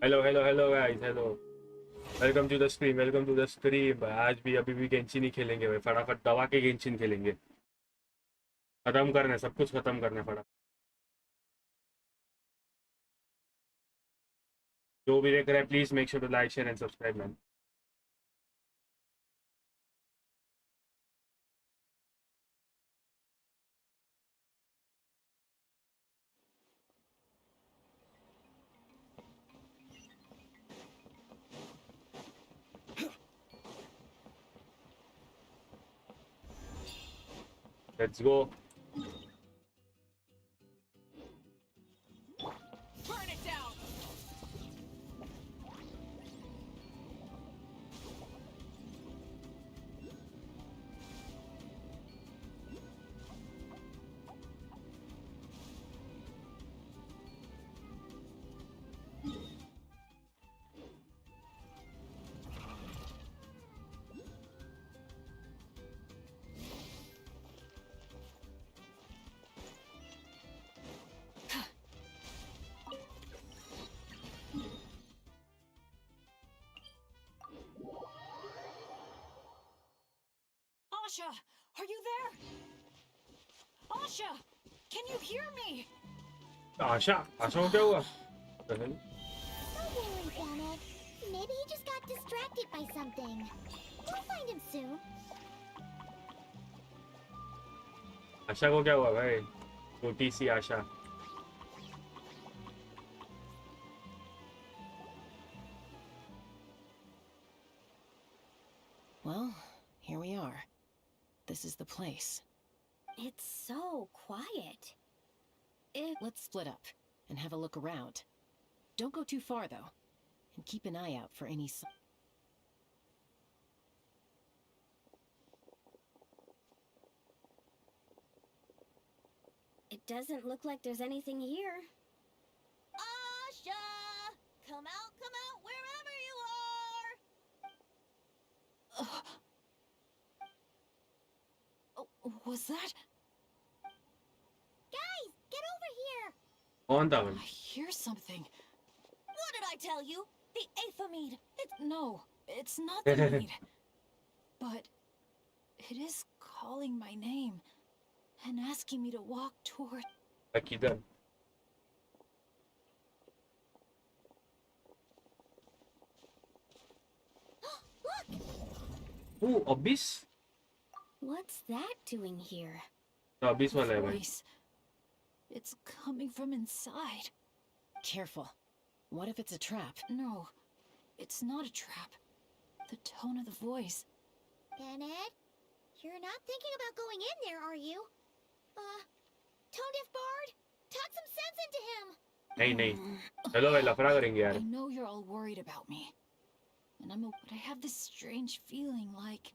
Hello guys, hello. Welcome to the stream, welcome to the stream. आज भी अभी भी गेंशिन ही खेलेंगे भाई, फटाफट दबा के गेंशिन खेलेंगे। खत्म करना है, सब कुछ खत्म करना है फटाफट। जो भी देख रहे हैं please make sure to like share and subscribe man. Let's go. Asha, are you there? Asha, can you hear me? Asha Asha को क्या हुआ? Don't worry, Janet. Maybe he just got distracted by something. We'll find him soon. आशा को क्या हुआ भाई? छोटी सी आशा। Well, here we are. This is the place. It's so quiet. Let's split up and have a look around. Don't go too far, though. And keep an eye out for any... It doesn't look like there's anything here. Asha! Come out, wherever you are! Was that... Guys, get over here! कौन था भाई? I hear something. What did I tell you? The aphamide. No, it's not the mead. But it is calling my name and asking me to walk toward... किधर? Look! O Abish? What's that doing here? Abish वाला है भाई। Voice. It's coming from inside. Careful. What if it's a trap? No, it's not a trap. The tone of the voice. Bennett, you're not thinking about going in there, are you? Tone deaf bard, talk some sense into him. नहीं चलो भाई लफड़ा करेंगे यार। I know you're all worried about me. And but I have this strange feeling like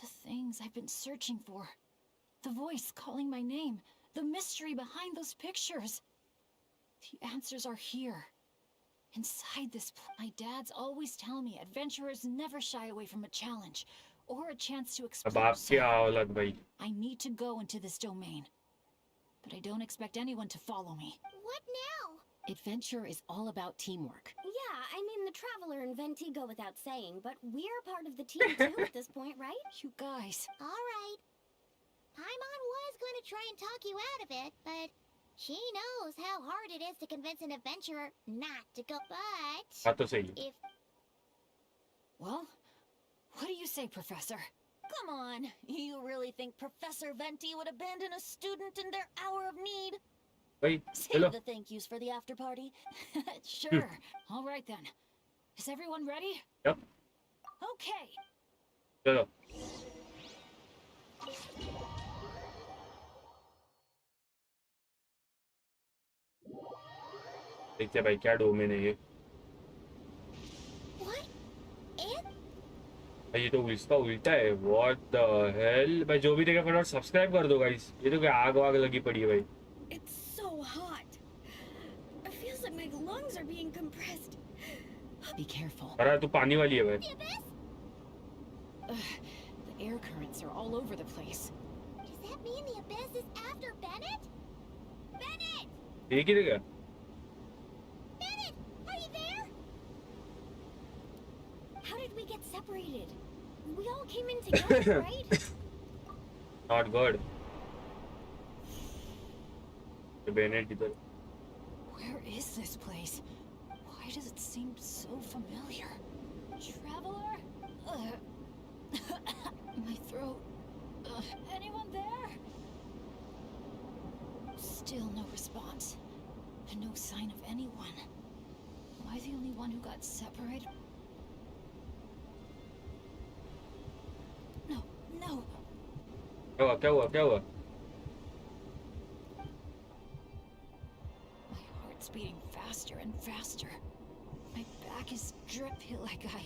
the things I've been searching for. The voice calling my name. The mystery behind those pictures. The answers are here. Inside this my dads always tell me adventurers never shy away from a challenge or a chance to explore. I need to go into this domain. But I don't expect anyone to follow me. What now? Adventure is all about teamwork. Yeah, I mean the Traveler and Venti go without saying, but we're part of the team too at this point, right? You guys. All right. Paimon was going to try and talk you out of it, but she knows how hard it is to convince an adventurer not to go. But if... Well, what do you say, Professor? Come on, you really think Professor Venti would abandon a student in their hour of need? Wait, Save the thank yous for the after party. Sure. All right then. Is everyone ready? Yep. Okay. चलो। देखते हैं भाई क्या domain है ये। भाई ये तो इसका उल्टा है। What the hell? भाई जो भी देखे फटाफट सब्सक्राइब कर दो गाइस। ये तो क्या आग वाग लगी पड़ी है भाई। It's so hot. It feels like my lungs are being compressed. Be careful. अरे तू पानी वाली है भाई। The air currents are all over the place. Does that mean the abyss is after Bennett? Bennett! ये किधर गया? Bennett, are you there? How did we get separated? We all came in together, right? Not good. Bennett इधर. Where is this place? Why does it seem so familiar? Traveler? My throat. Anyone there? Still no response. And no sign of anyone. Am I the only one who got separated? No, no. क्या हुआ क्या हुआ? My heart's beating faster and faster. My back is dripping like I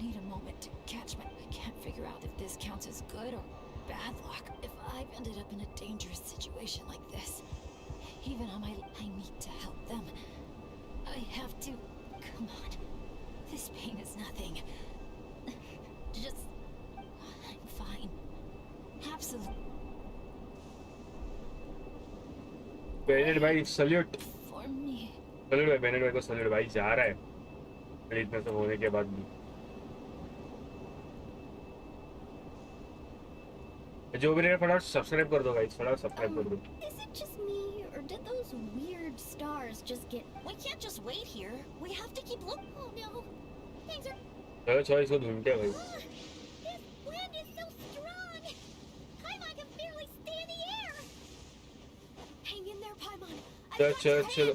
need a moment to catch my... I can't figure out if this counts as good or bad luck. If I've ended up in a dangerous situation like this, even on my... I need to help them. I have to... Come on. This pain is nothing. Just... I'm fine. Absolutely. Bennett भाई salute. For me. Salute भाई, Bennett भाई को salute भाई. जा रहा है इतने सब होने के बाद भी. जो भी रहेगा फटाफट सब्सक्राइब कर दो गाइस, फटाफट सब्सक्राइब कर दो. Is it just me, or did those weird stars just get... We can't just wait here. We have to keep looking. Oh no. Things are... चलो चलो इसको ढूंढते हैं भाई. This wind is so strong. Paimon can barely stay in the air. Hang in there, Paimon. I've चलो got चलो your चलो.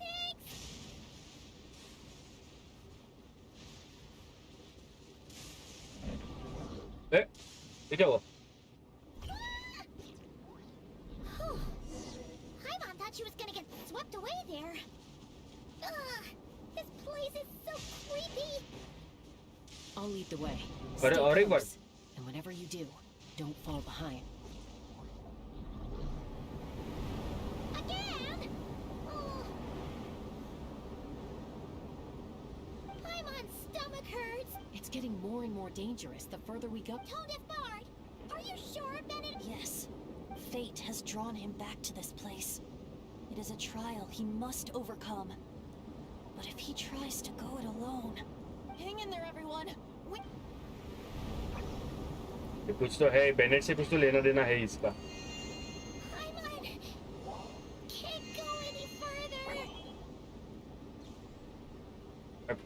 hand. Thanks. ये क्या हुआ? Paimon thought she was gonna get swept away there. Ugh, this place is so creepy. I'll lead the way. अरे Stay और एक बार. close, and whenever you do, don't fall behind. Again? Oh. Paimon's stomach hurts. It's getting more and more dangerous the further we go. Tone deaf bard. Are you sure, Bennett? Yes. Fate has drawn him back to this place. It is a trial he must overcome. But if he tries to go it alone... Hang in there, everyone. ये कुछ तो है, Bennett से कुछ तो लेना देना है इसका. Paimon can't go any further.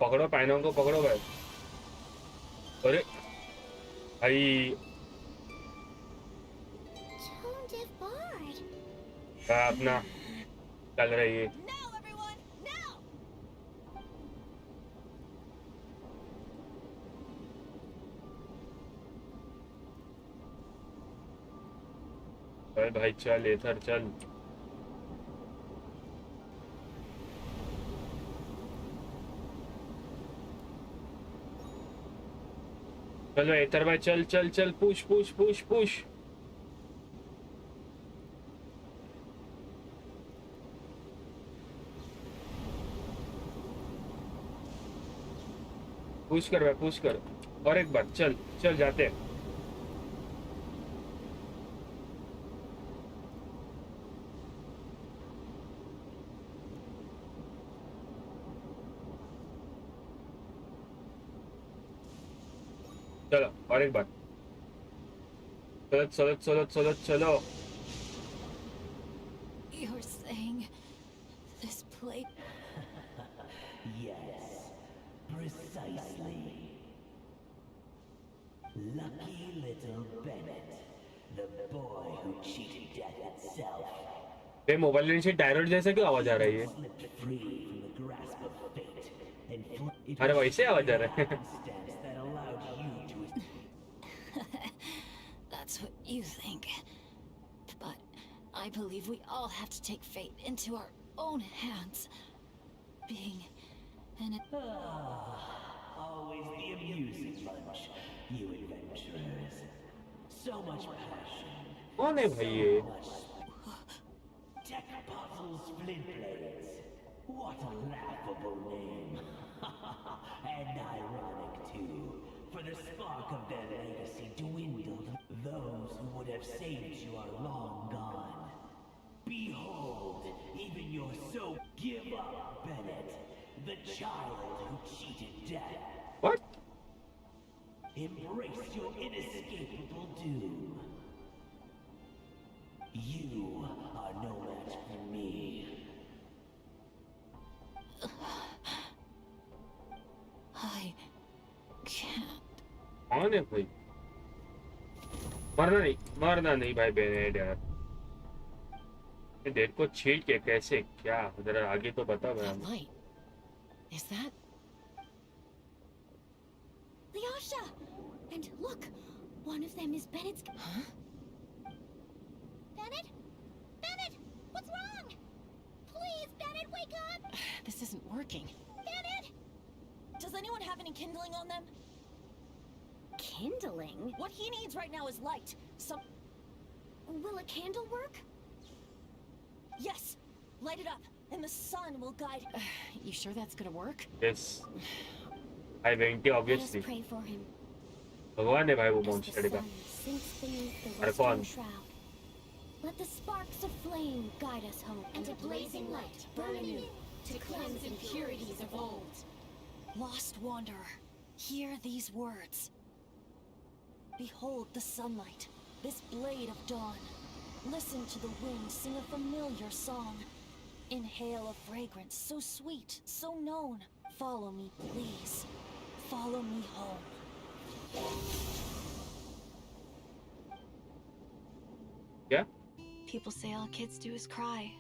पकड़ो पाइनों को, पकड़ो भाई. अरे भाई Tone deaf bard. अपना चल रही है. Now, everyone! Now! अरे भाई चल इधर चल. चलो इधर भाई, चल चल चल. Push push push push. Push कर भाई, पुश कर. और एक बार चल चल जाते हैं. चलो और एक बार. चलो चलो चलो चलो चलो. You're saying this place... Yes, precisely. Lucky little Bennett, the boy who cheated death itself, ये मोबाइल लेने से डायरेक्ट जैसे क्यों आवाज आ रही है? slipped free from the grasp of fate, and it अरे was वैसे आवाज आ रहा है. circumstance that allowed you to That's what you think. But I believe we all have to take fate into our own hands. Being an... always the amusing bunch, you adventurers. So much passion, कौन है भाई ये? tech puzzles, flint blades. What a laughable name. And ironic too, for the spark of their legacy dwindled. Those who would have saved you are long gone. Behold, even your so... Give up, Bennett, the child who cheated death. What? Embrace your inescapable doom. You are no match for me. I can't. कौन है भाई? मरना नहीं भाई Bennett यार। Date को छीट के कैसे क्या? जरा आगे तो बता भाई। That light. Is that? Lyasha! And look, one of them is Bennett's. Huh? Bennett? Bennett! What's wrong? Please, Bennett, wake up! This isn't working. Bennett! Does anyone have any kindling on them? Kindling? What he needs right now is light. Some. Will a candle work? Yes! Light it up, and the sun will guide. You sure that's gonna work? Yes. I went Let us obviously. pray for him. भगवान है भाई वो As the monster का। sun sinks beneath the अरे कौन? western shroud, let the sparks of flame guide us home. And a blazing light burn anew to cleanse impurities of old. Lost wanderer, hear these words. Behold the sunlight, this blade of dawn. Listen to the wind sing a familiar song. Inhale a fragrance so sweet, so known. Follow me, please. Follow me home. क्या? People say all kids do is cry.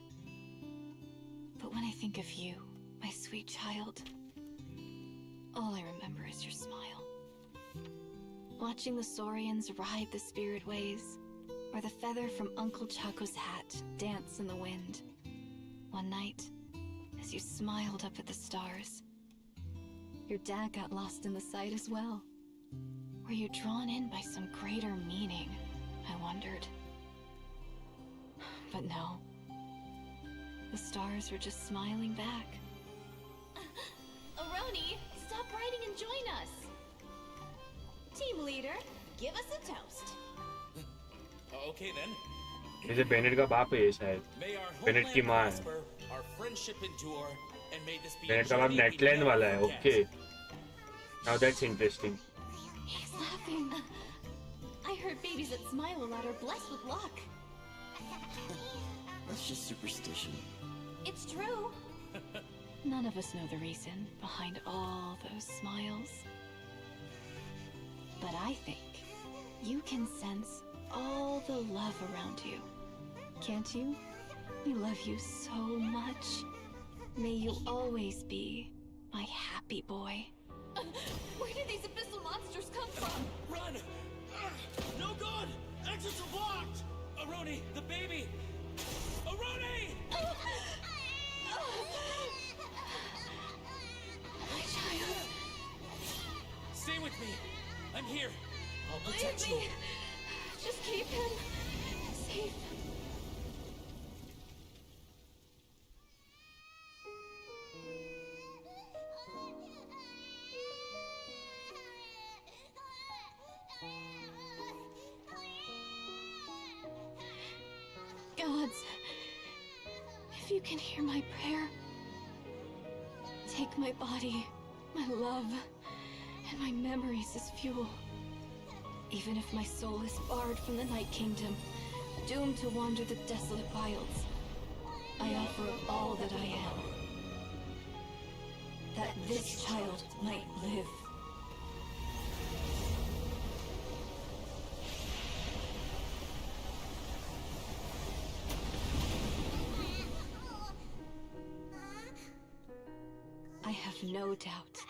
But when I think of you, my sweet child, all I remember is your smile. Watching the saurians ride the spirit ways, or the feather from Uncle Chaco's hat dance in the wind. One night, as you smiled up at the stars, your dad got lost in the sight as well. Were you drawn in by some greater meaning? I wondered. But no. The stars were just smiling back. Aroni, stop writing and join us. Team leader, give us a toast. Okay then. जैसे Bennett का बाप है ये शायद। May our Bennett की homeland माँ है। prosper, our friendship endure, and may this be Bennett का बाप journey we नेटलैंड never वाला है। forget. Okay. Now that's interesting. He's laughing. I heard babies that smile a lot are blessed with luck. That's just superstition. It's true. None of us know the reason behind all those smiles. But I think you can sense all the love around you. Can't you? We love you so much. May you always be my happy boy. Where did these abyssal monsters come from? Run! No good! Exits are blocked! Aroni, the baby! Aroni! My child. Stay with me. I'm here. I'll Leave protect you. me. Just keep him safe. Gods, if you can hear my prayer, take my body, my love, and my memories as fuel. Even if my soul is barred from the Night Kingdom, doomed to wander the desolate wilds, I offer up all that I am, that this child might live. I have no doubt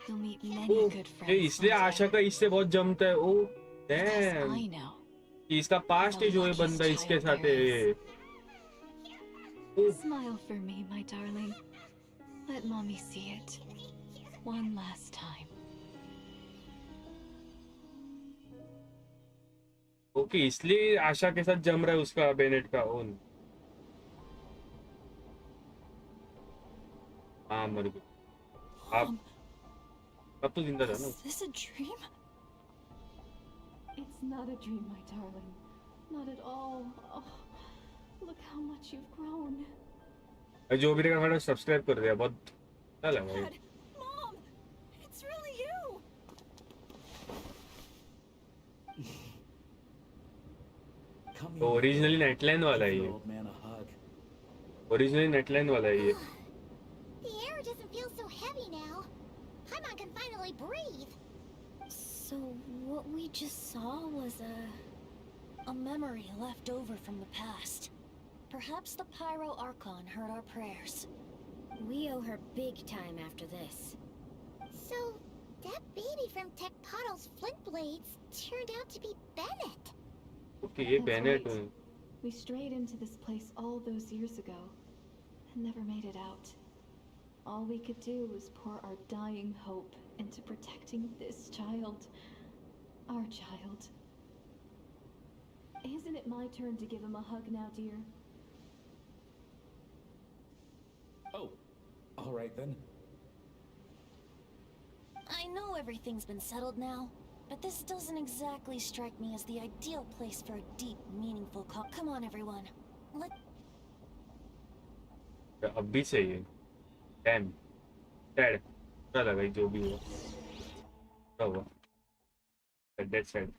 you'll meet many good ये friends इसलिए आशा का इससे बहुत जमता है। ओ because dam. I know इसका past ही जो है बंदा इसके साथ है। Smile for me, my darling. Let mommy see it. One last time. Okay इसलिए आशा के साथ जम रहा है उसका बेनेट का ओन। हाँ मर गई। आप अब तो जिंदा था ना। Is this a dream? It's not a dream, my darling. Not at all. Oh, look how much you've grown. जो भी देखा मैंने सब्सक्राइब कर दिया। बहुत अच्छा लगा। Dad, Mom, it's Come तो here. ओरिजिनली नेटलाइन वाला है Give ये, your old man a hug. Originally Netline वाला है ये. The air doesn't feel so heavy now. Paimon can finally breathe. So what we just saw was a memory left over from the past. Perhaps the Pyro Archon heard our prayers. We owe her big time after this. So, that baby from Tecpato's flint blades turned out to be Bennett. Okay ये That's Bennett. right. We strayed into this place all those years ago and never made it out. All we could do was pour our dying hope into protecting this child. Our child. Isn't it my turn to give him a hug now, dear? Oh, all right then. I know everything's been settled now, but this doesn't exactly strike me as the ideal place for a deep, meaningful call. Come on, everyone. Let अब भी सही है. Dam dead पता लगा जो भी हुआ क्या हुआ. Dead side.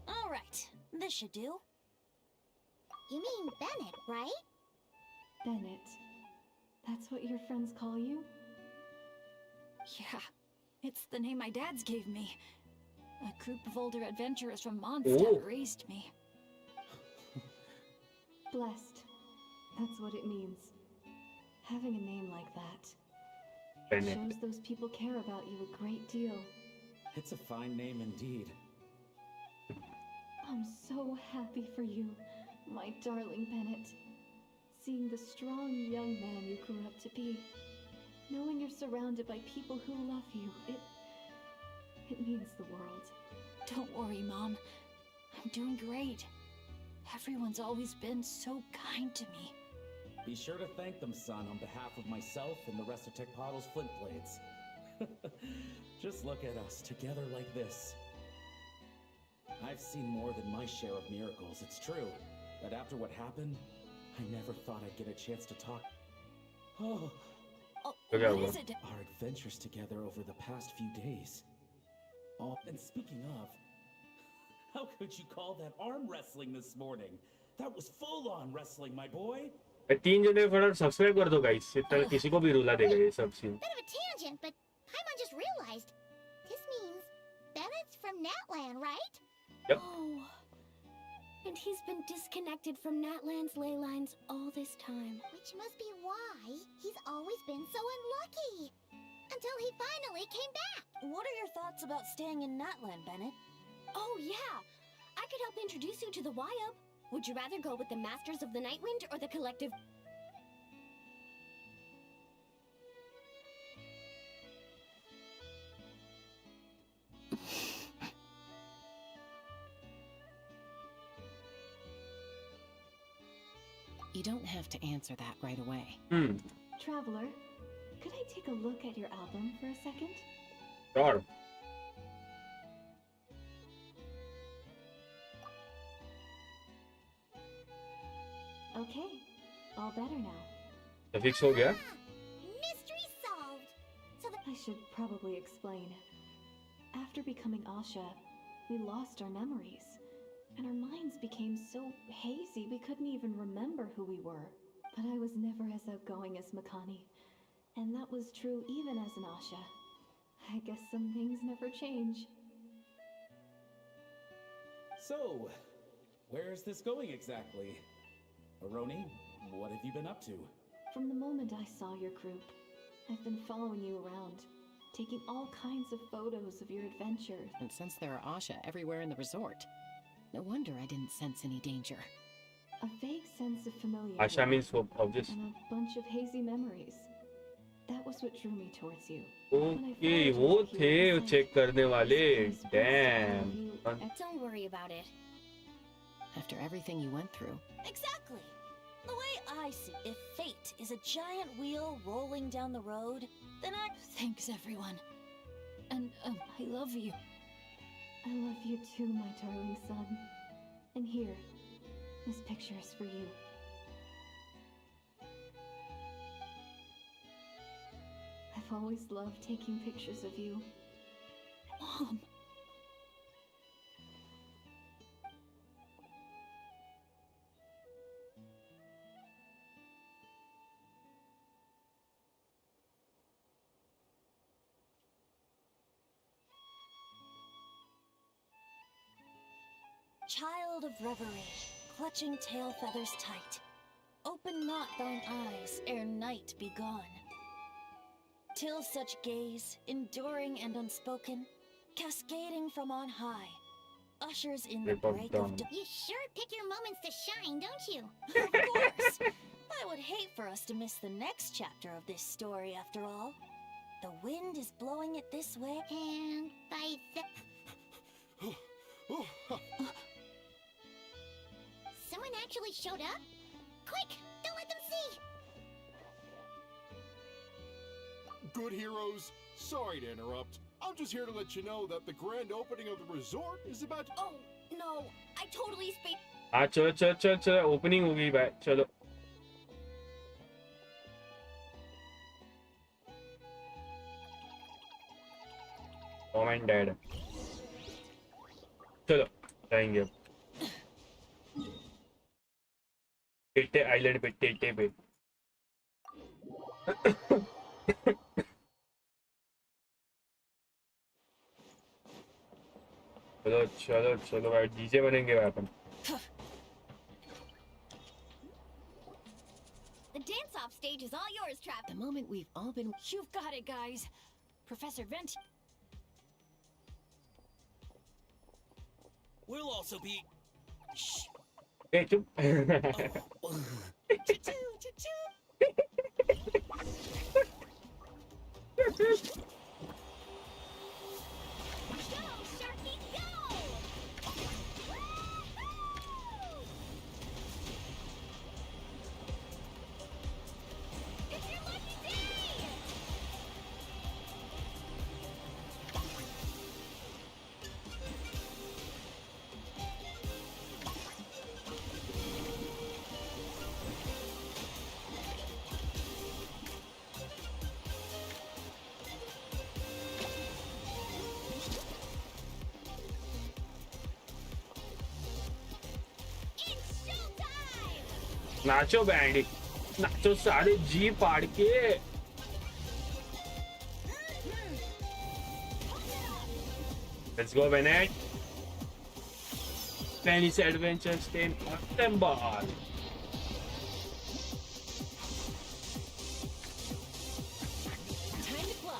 All right, this should do. You mean Bennett, right? Bennett. That's what your friends call you? Yeah, it's the name my dad's gave me. A group of older adventurers from Mondstadt Oh. raised me. Blessed. That's what it means. Having a name like that. It Bennett. shows those people care about you a great deal. It's a fine name indeed. I'm so happy for you, my darling Bennett. Seeing the strong young man you grew up to be. Knowing you're surrounded by people who love you, it means the world. Don't worry, Mom. I'm doing great. Everyone's always been so kind to me. Be sure to thank them, son, on behalf of myself and the rest of Tecpato's flint blades. Just look at us, together like this. I've seen more than my share of miracles, it's true. But after what happened, I never thought I'd get a chance to talk. Oh, Oh, Okay, what well. is it? our adventures together over the past few days. Oh, and speaking of, how could you call that arm wrestling this morning? That was full-on wrestling, my boy. 3 जने फटाफट subscribe कर दो guys. इतना किसी को भी रुला देगा ये सब scene. Bit of a tangent, but Paimon just realized. This means Bennett's from Natland, right? Yep. Oh. And he's been disconnected from Natland's ley lines all this time. Which must be why he's always been so unlucky. Until he finally came back. What are your thoughts about staying in Natland, Bennett? Oh, yeah. I could help introduce you to the YUB. Would you rather go with the Masters of the Nightwind or the Collective? You don't have to answer that right away. Traveler, could I take a look at your album for a second? Sure. Okay, all better now. तो fix हो गया. Mystery solved. So the I should probably explain. After becoming Asha, we lost our memories, and our minds became so hazy we couldn't even remember who we were. But I was never as outgoing as Makani, and that was true even as an Asha. I guess some things never change. So, where's this going exactly? Aroni, what have you been up to? From the moment I saw your group, I've been following you around, taking all kinds of photos of your adventures. And since there are Asha everywhere in the resort, no wonder I didn't sense any danger. A vague sense of familiarity. Asha means hope, obvious. And a bunch of hazy memories. That was what drew me towards you. Okay वो थे check करने वाले. Damn. Don't worry about it. After everything you went through, Exactly. The way I see it, if fate is a giant wheel rolling down the road, then Thanks, everyone. And I love you. I love you too, my darling son. And here, this picture is for you. I've always loved taking pictures of you. Mom. Child of reverie, clutching tail feathers tight, open not thine eyes ere night be gone. Till such gaze, enduring and unspoken, cascading from on high, ushers in the break of dawn. You sure pick your moments to shine, don't you? Of course! I would hate for us to miss the next chapter of this story after all. The wind is blowing it this way, And by the... Someone actually showed up? Quick, don't let them see! Good heroes, sorry to interrupt. I'm just here to let you know that the grand opening of the resort is about to... Oh, no, I totally spaced. हाँ चलो चलो चलो चलो opening हो गई भाई चलो mom and dad चलो जाएंगे अब टेटे आइलैंड पे टेटे पे चलो चलो चलो भाई डीजे बनेंगे भाई अपन The dance-off stage is all yours, Trap. The moment we've all been... You've got it, guys. Professor Vent. We'll also be. Shh. Hey, chup. Go, Sharky, go! It's your lucky day! It's showtime! नाचो बैंडी नाचो सारे जी पाड़ के Let's go Bennett Penny's Adventures 10 September Time to fly.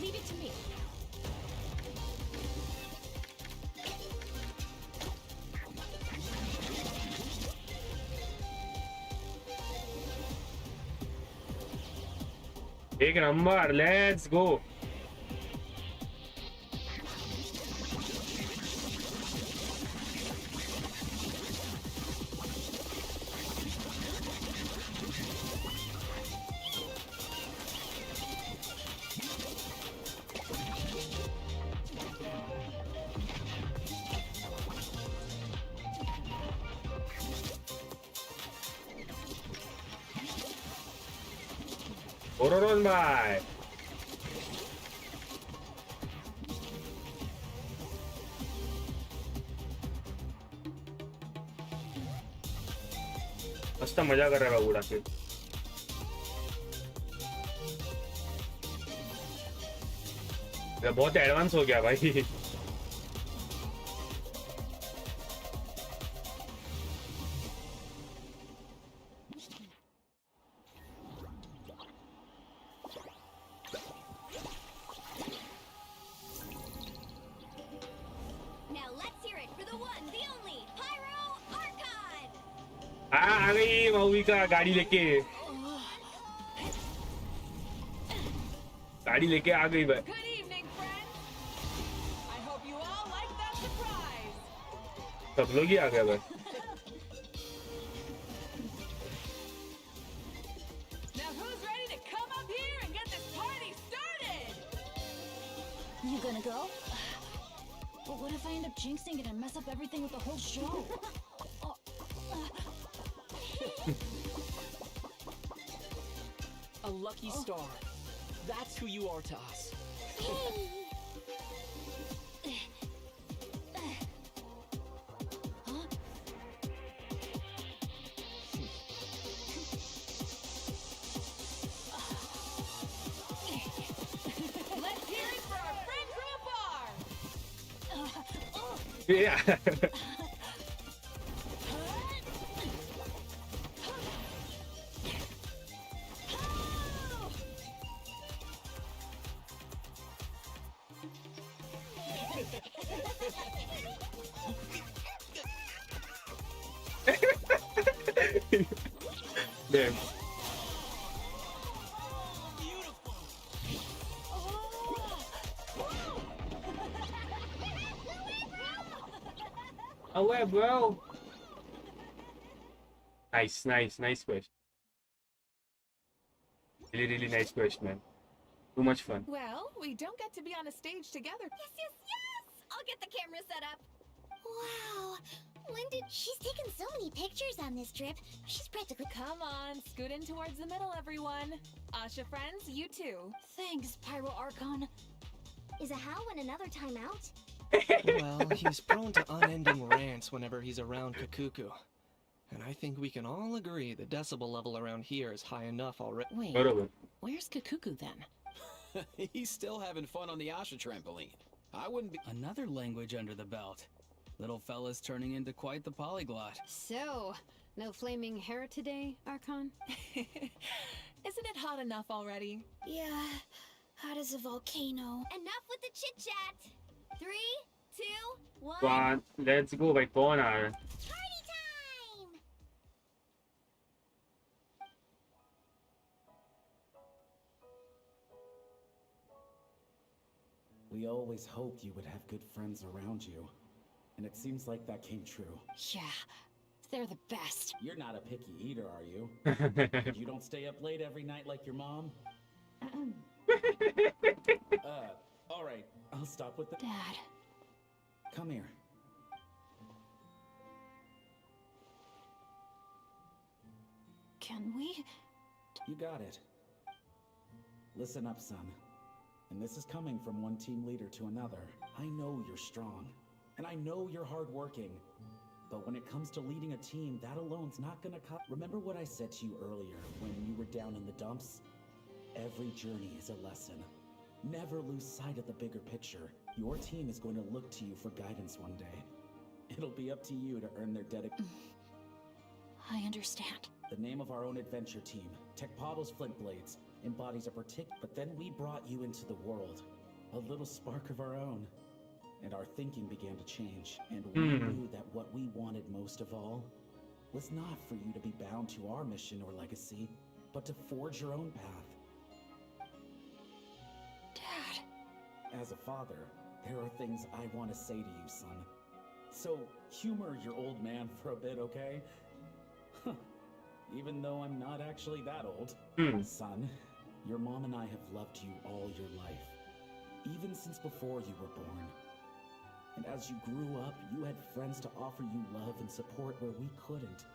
Leave it to me. एक number Let's go Ororon bhai मस्त मजा कर रहा है उड़ा के बहुत एडवांस हो गया भाई Now let's hear it for the one, the only, Pyro Archon! आ गई मऊवी का गाड़ी लेके आ गई भाई Good evening, friends. I hope you all like that surprise. सब लोग ही आ गए भाई wanna go? But what if I end up jinxing it and mess up everything with the whole show? A lucky star. That's who you are to us. Let's hear it for our friend from afar! Yeah. Damn. Away, bro. Nice question. Really nice question, man. Too much fun. Well, we don't get to be on a stage together. Yes! I'll get the camera set up. Wow. She's taken so many pictures on this trip. She's practically... Come on, scoot in towards the middle, everyone. Asha friends, you too. Thanks, Pyro Archon. Is a how and another time out? Well, he's prone to unending rants whenever he's around Kakuku. And I think we can all agree the decibel level around here is high enough already. Wait, where's Kakuku then? He's still having fun on the Asha trampoline. I wouldn't be... Another language under the belt. Little fella's turning into quite the polyglot. So, no flaming hair today, Archon? Isn't it hot enough already? Yeah, hot as a volcano. Enough with the chit-chat. 3, 2, 1. One, let's go by corner. Party time! We always hoped you would have good friends around you. And it seems like that came true. Yeah, they're the best. You're not a picky eater, are you? You don't stay up late every night like your mom? Alright, I'll stop with the... Dad. Come here. Can we? You got it. Listen up, son. And this is coming from one team leader to another. I know you're strong. And I know you're hardworking. But when it comes to leading a team, that alone's not gonna cut. Remember what I said to you earlier when you were down in the dumps? Every journey is a lesson. Never lose sight of the bigger picture. Your team is going to look to you for guidance one day. It'll be up to you to earn their dedication. I understand. The name of our own adventure team, Tecpado's Flint Blades, embodies a particular... But then we brought you into the world. A little spark of our own. And our thinking began to change. And we knew that what we wanted most of all was not for you to be bound to our mission or legacy, but to forge your own path. Dad. As a father, there are things I want to say to you, son. So, humor your old man for a bit, okay? Even though I'm not actually that old. Son, your mom and I have loved you all your life. Even since before you were born. And as you grew up, you had friends to offer you love and support where we couldn't.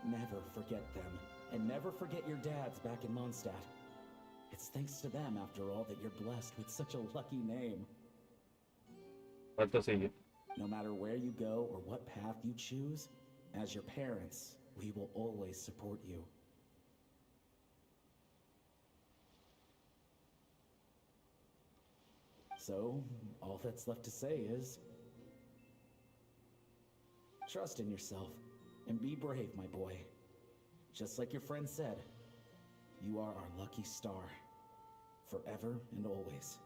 Never forget them. And never forget your dads back in Mondstadt. It's thanks to them, after all, that you're blessed with such a lucky name. No matter where you go or what path you choose, as your parents, we will always support you. So, all that's left to say is... trust in yourself, and be brave, my boy. Just like your friend said, you are our lucky star. Forever and always.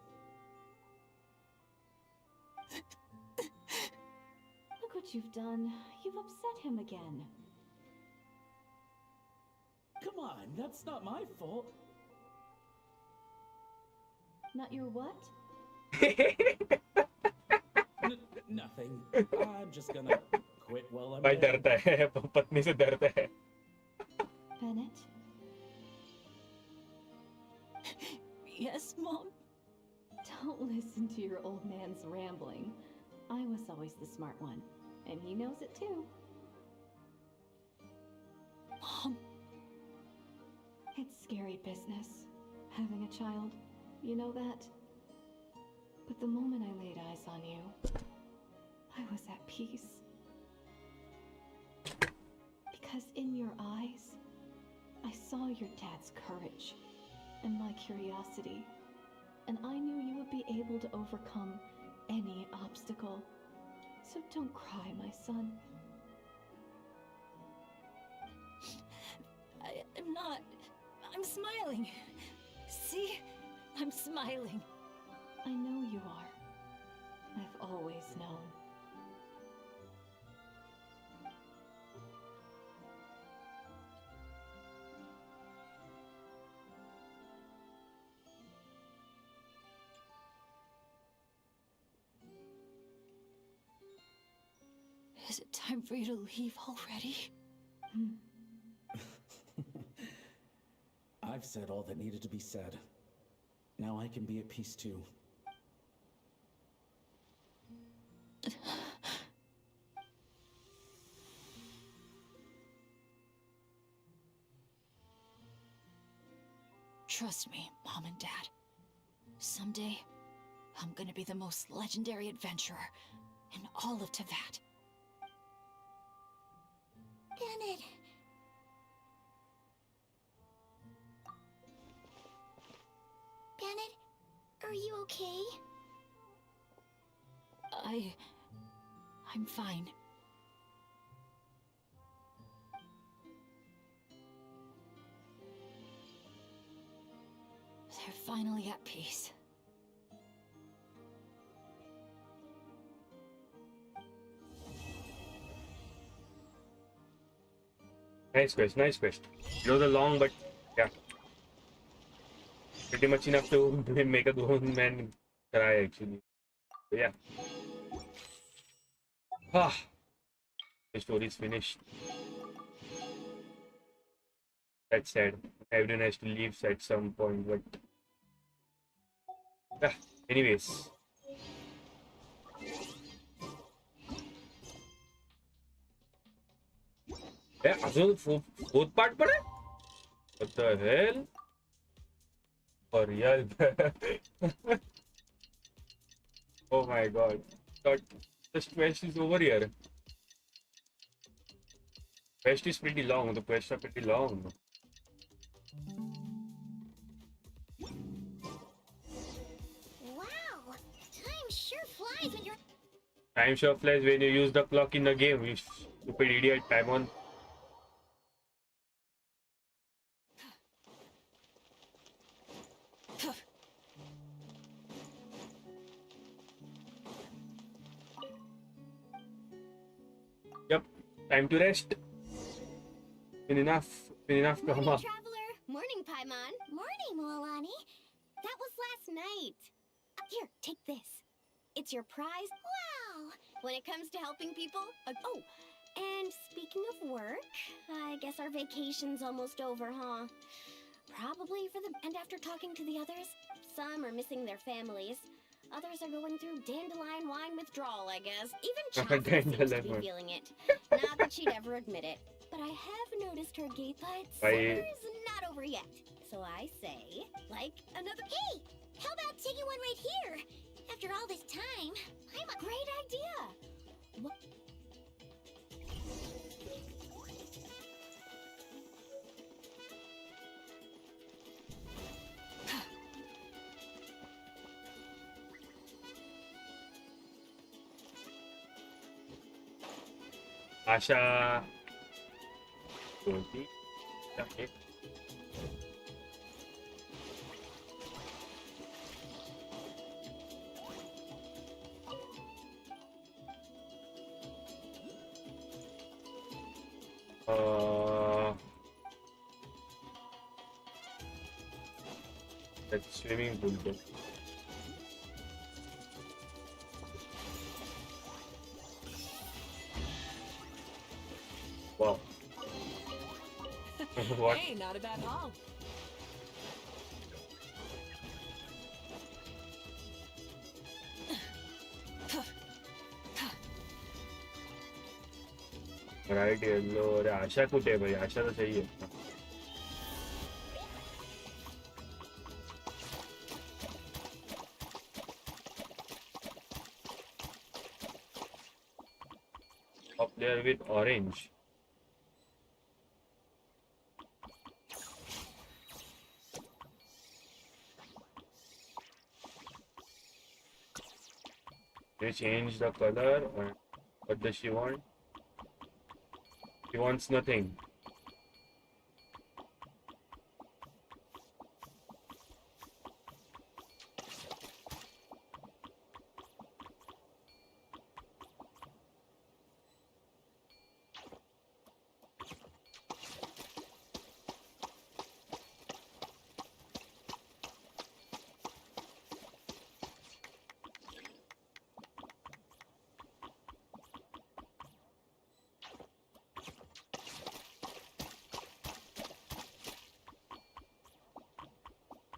Look what you've done. You've upset him again. Come on, that's not my fault. Not your what? Nothing. I'm just gonna quit while I'm By dead. Derte. Papatni si Derte. Bennett? Yes, Mom? listen to your old man's rambling. I was always the smart one, and he knows it too. Mom. It's scary business, having a child. You know that? But the moment I laid eyes on you, I was at peace. Because in your eyes, I saw your dad's courage and my curiosity, and I knew you would be able to overcome any obstacle. So don't cry, my son. I'm not. I'm smiling. See? I'm smiling. I know you are. I've always known. Is it time for you to leave already? I've said all that needed to be said. Now I can be at peace too. Trust me, Mom and Dad. Someday, I'm gonna be the most legendary adventurer in all of Teyvat. Bennett. Bennett, are you okay? I'm fine. They're finally at peace. Nice quest, nice quest. It was a long, but yeah, pretty much enough to make a grown man cry actually. So, yeah. The story is finished. That's sad. Everyone has to leave at some point, but yeah. Anyways. Yeah, अजून fourth part पण आहे? What the hell? For real? Oh my god. Thought the quest is over here. Quest is pretty long. The quests are pretty long. Wow! Time sure flies when you're... Time sure flies when you use the clock in the game, you stupid idiot. Time on. Yep, time to rest. Been enough, Morning, Kama. traveler. Morning, Paimon. Morning, Mualani. That was last night. Here, take this. It's your prize. Wow! When it comes to helping people. Oh, and speaking of work, I guess our vacation's almost over, huh? Probably for the... And after talking to the others, some are missing their families. Others are going through dandelion wine withdrawal, I guess. Even Chelsea seems to be feeling it. Not that she'd ever admit it. But I have noticed her gait. But summer's not over yet. So I say, like another... Hey! How about taking one right here? After all this time, I'm a... Great idea! What? Asha. Okay. That's swimming pool though. Wow. What? Hey, not a bad haul. Right yellow. अरे आशा कुठे आहे भाई? आशा तर सही आहे. Top player with orange. They change the color. And what does she want? She wants nothing.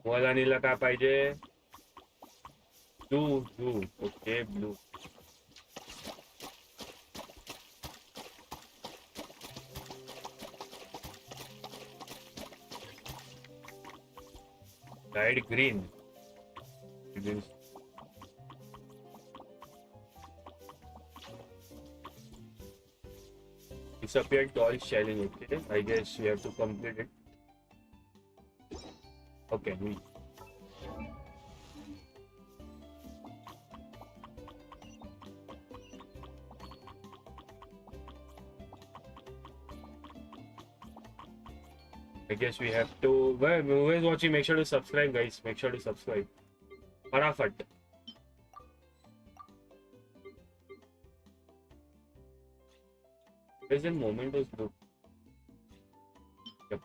वलानीला काय पाहिजे? Blue. Okay blue. Light green. Disappeared dolls challenge. Okay, I guess we have to complete it. Okay, I guess we have to. Well, who is watching? Make sure to subscribe, guys. Make sure to subscribe. Farafat. Where's the moment was blue? Yep.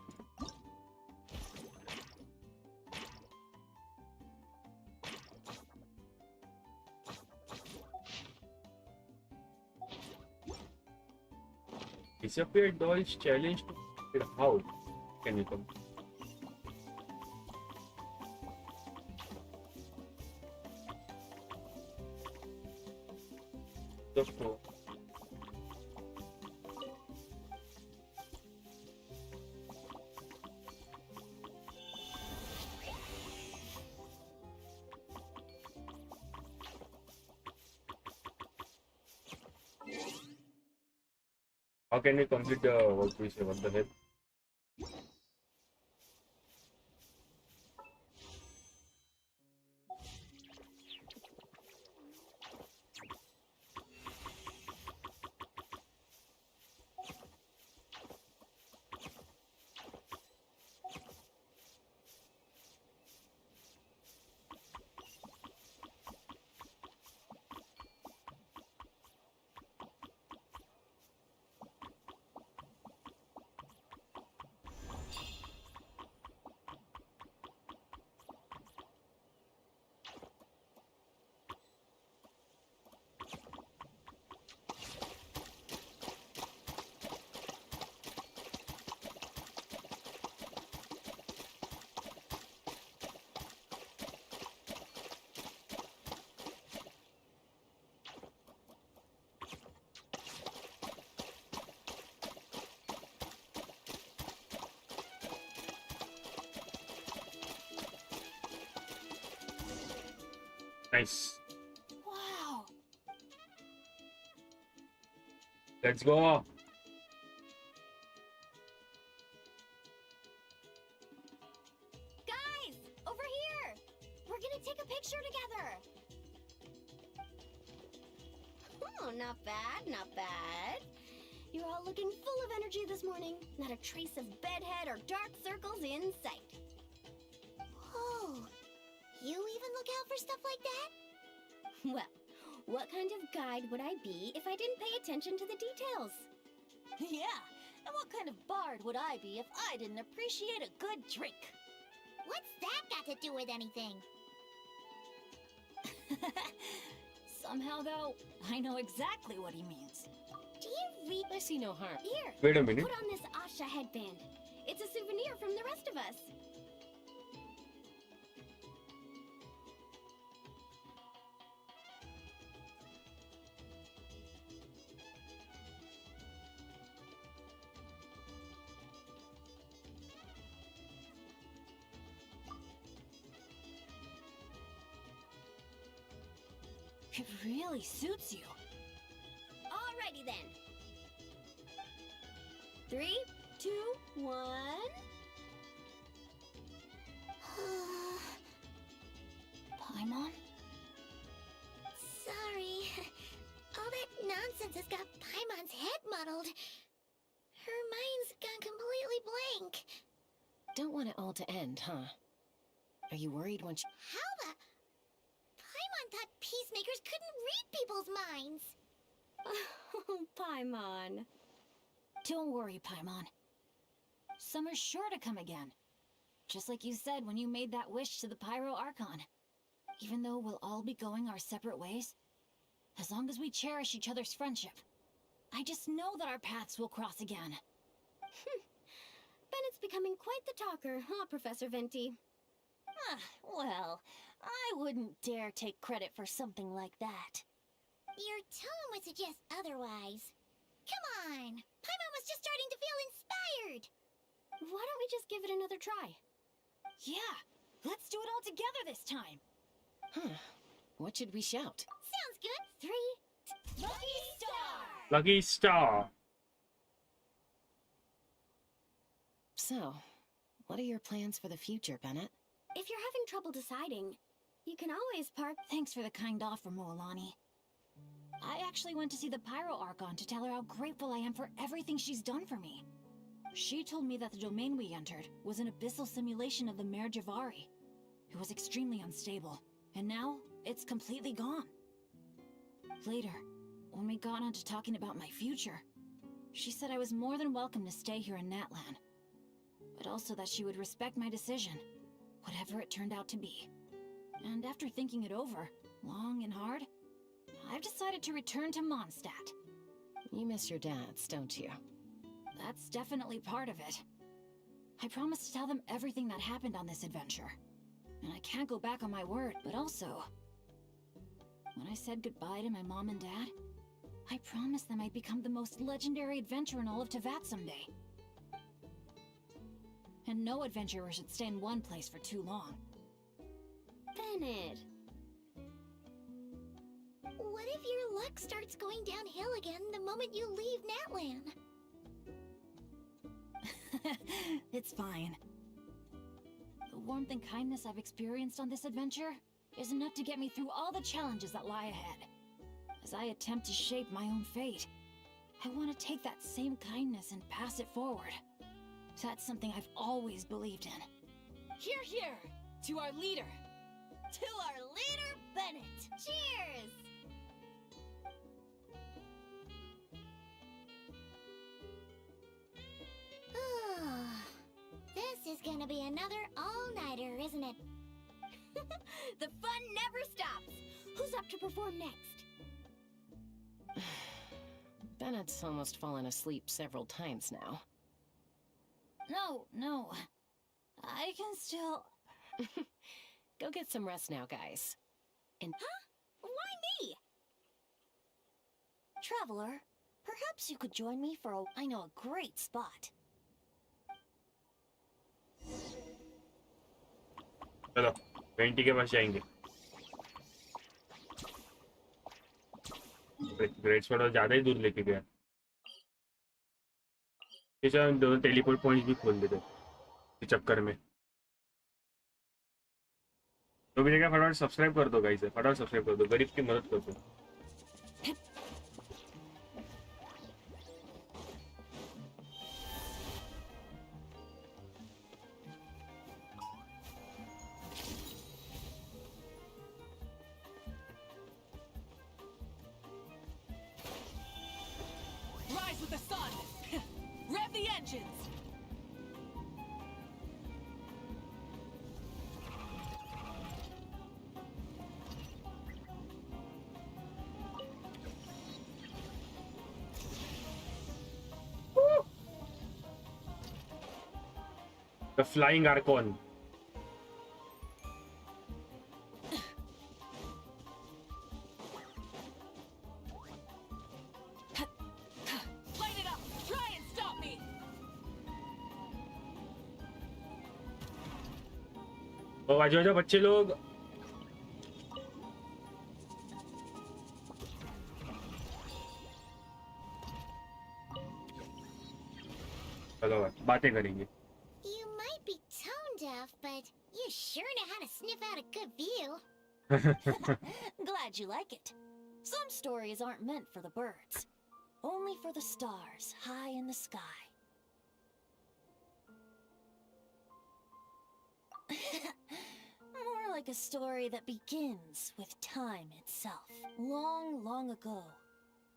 Disappeared dolls challenge. How can you come? The pro. How can we complete the what we say? What the hell? Nice. Wow. Let's go. Guys, over here. We're gonna take a picture together. Oh, not bad, not bad. You're all looking full of energy this morning. Not a trace of bedhead or dark circles in sight. Whoa. You even look out for stuff like that? Well, what kind of guide would I be if I didn't pay attention to the details? Yeah, and what kind of bard would I be if I didn't appreciate a good drink? What's that got to do with anything? Somehow, though, I know exactly what he means. Do you read? I see no harm. Here. Wait a minute. Put on this Asha headband. It's a souvenir from the rest of us. It really suits you. Alrighty then. 3, 2, 1. Paimon? Sorry. All that nonsense has got Paimon's head muddled. Her mind's gone completely blank. Don't want it all to end, huh? Are you worried when she... How the... Paimon thought peacemakers couldn't read people's minds. Oh, Paimon. Don't worry, Paimon. Summer's sure to come again. Just like you said when you made that wish to the Pyro Archon. Even though we'll all be going our separate ways, as long as we cherish each other's friendship, I just know that our paths will cross again. Bennett's becoming quite the talker, huh, Professor Venti? Well, I wouldn't dare take credit for something like that. Your tone would suggest otherwise. Come on! Paimon was just starting to feel inspired! Why don't we just give it another try? Yeah, let's do it all together this time. What should we shout? Sounds good! 3... Lucky Star! Lucky Star! So, what are your plans for the future, Bennett? If you're having trouble deciding, you can always park... Thanks for the kind offer, Moalani. I actually went to see the Pyro Archon to tell her how grateful I am for everything she's done for me. She told me that the domain we entered was an abyssal simulation of the Mare Javari. It was extremely unstable, and now it's completely gone. Later, when we got on to talking about my future, she said I was more than welcome to stay here in Natlan, but also that she would respect my decision, whatever it turned out to be. And after thinking it over, long and hard, I've decided to return to Mondstadt. You miss your dads, don't you? That's definitely part of it. I promised to tell them everything that happened on this adventure. And I can't go back on my word, but also... when I said goodbye to my mom and dad, I promised them I'd become the most legendary adventurer in all of Teyvat someday. And no adventurer should stay in one place for too long. Bennett. What if your luck starts going downhill again the moment you leave Natlan? It's fine. The warmth and kindness I've experienced on this adventure is enough to get me through all the challenges that lie ahead. As I attempt to shape my own fate, I want to take that same kindness and pass it forward. That's something I've always believed in. Hear, hear! To our leader! To our leader, Bennett! Cheers! This is gonna be another all-nighter, isn't it? The fun never stops! Who's up to perform next? Bennett's almost fallen asleep several times now. No. I can still... Go get some rest now, guys. And... Huh? Why me? Traveler, perhaps you could join me for I know a great spot. चलो vanity के पास जाएंगे. Great spot ज्यादा ही दूर लेके गया. इसे हम दोनों टेलीपोर्ट पॉइंट्स भी खोल देते इस चक्कर में. तो भी क्या फटाफट सब्सक्राइब कर दो गाइस, फटाफट सब्सक्राइब कर दो, गरीब की मदद कर दो. Rise with the sun! Rev the engines! The Flying Archon. Light it up! Try and stop me! ओ आजो आजो बच्चे लोग. चलो बातें करेंगे. You might be tone deaf, but you sure know how to sniff out a good view. Glad you like it. Some stories aren't meant for the birds, only for the stars high in the sky. More like a story that begins with time itself. Long, long ago,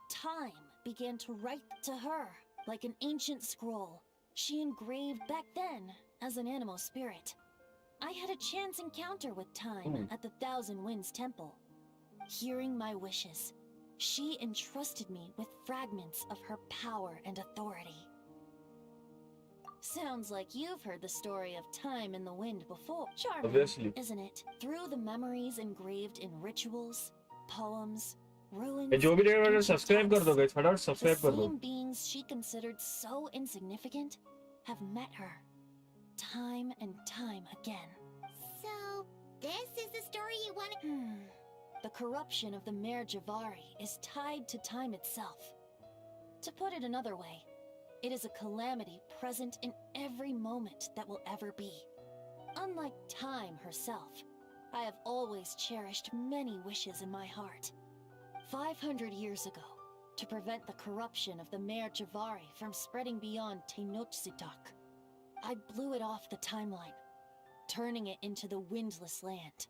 time began to write to her like an ancient scroll she engraved back then as an animal spirit. I had a chance encounter with time at the Thousand Winds Temple. Hearing my wishes, she entrusted me with fragments of her power and authority. Sounds like you've heard the story of time in the wind before. Charming, Obviously. isn't it? Through the memories engraved in rituals, poems, ruins, जो भी रहेगा ancient subscribe कर दो texts, guys, फटाफट the subscribe कर दो. same beings she considered so insignificant have met her time and time again. So, this is the story you wanted? The corruption of the Mare Javari is tied to time itself. To put it another way, it is a calamity present in every moment that will ever be. Unlike time herself, I have always cherished many wishes in my heart. 500 years ago, to prevent the corruption of the Mare Javari from spreading beyond Tenochtitlan, I blew it off the timeline, turning it into the Windless Land.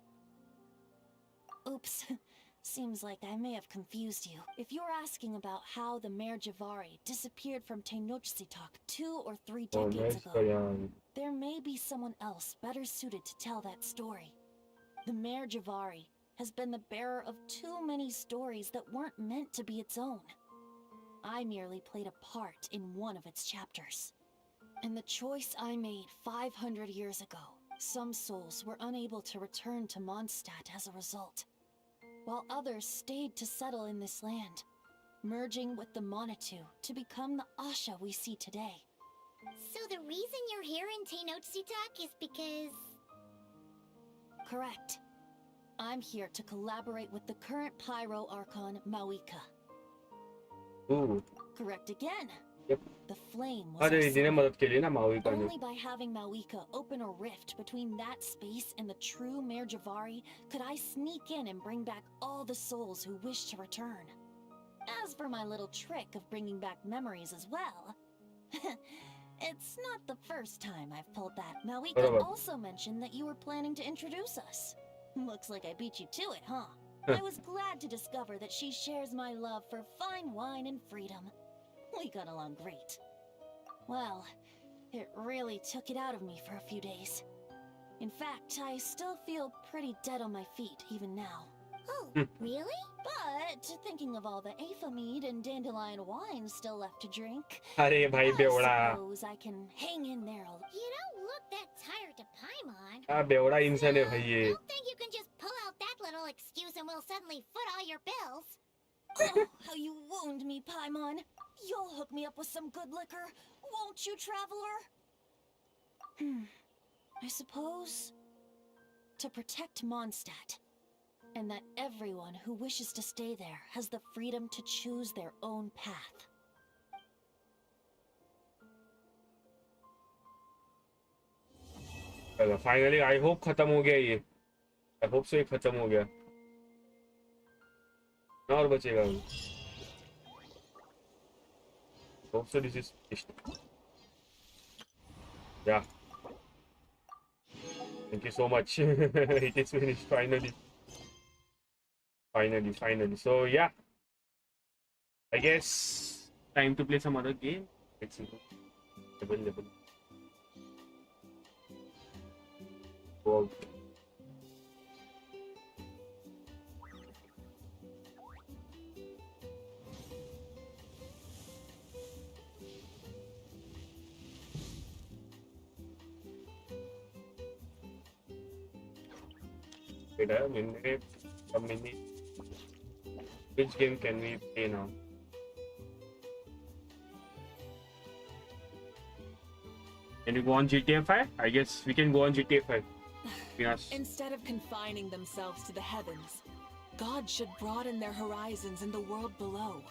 Oops, seems like I may have confused you. If you're asking about how the Mare Javari disappeared from Tenochtitlan 2 or 3 decades ago, there may be someone else better suited to tell that story. The Mare Javari has been the bearer of too many stories that weren't meant to be its own. I merely played a part in one of its chapters. And the choice I made 500 years ago, some souls were unable to return to Mondstadt as a result, while others stayed to settle in this land, merging with the Monitu to become the Asha we see today. So the reason you're here in Tenochtitlan is because... Correct. I'm here to collaborate with the current Pyro Archon, Mawika. Ooh. Correct again. Yep. The flame was अरे our इन्हें sign. मदद के लिए ना माविका ने. Only by having Mawika open a rift between that space and the true Mare Javari could I sneak in and bring back all the souls who wish to return. As for my little trick of bringing back memories as well, it's not the first time I've pulled that. Mawika Barabar. also mentioned that you were planning to introduce us. Looks like I beat you to it, huh? I was glad to discover that she shares my love for fine wine and freedom. We got along great. Well, it really took it out of me for a few days. In fact, I still feel pretty dead on my feet even now. Oh, really? But thinking of all the Afa mead and dandelion wine still left to drink, अरे भाई बेवड़ा. I suppose I can hang in there a little. You don't look that tired to Paimon. हाँ बेवड़ा इंसान है भाई ये. I don't think you can just pull out that little excuse and we'll suddenly foot all your bills. Oh, how you wound me, Paimon. You'll hook me up with some good liquor, won't you, traveler? I suppose to protect Mondstadt, and that everyone who wishes to stay there has the freedom to choose their own path. Finally, I hope खत्म हो गया ये. I hope so ये खत्म हो गया. ना और बचेगा. Hope so this is finished. Yeah. Thank you so much. It is finished finally. Finally. So yeah. I guess time to play some other game. Let's see. Level. Go out. Wait a minute. Which game can we play now? Can we go on GTA 5? I guess we can go on GTA 5. Yes. Instead of confining themselves to the heavens, God should broaden their horizons in the world below.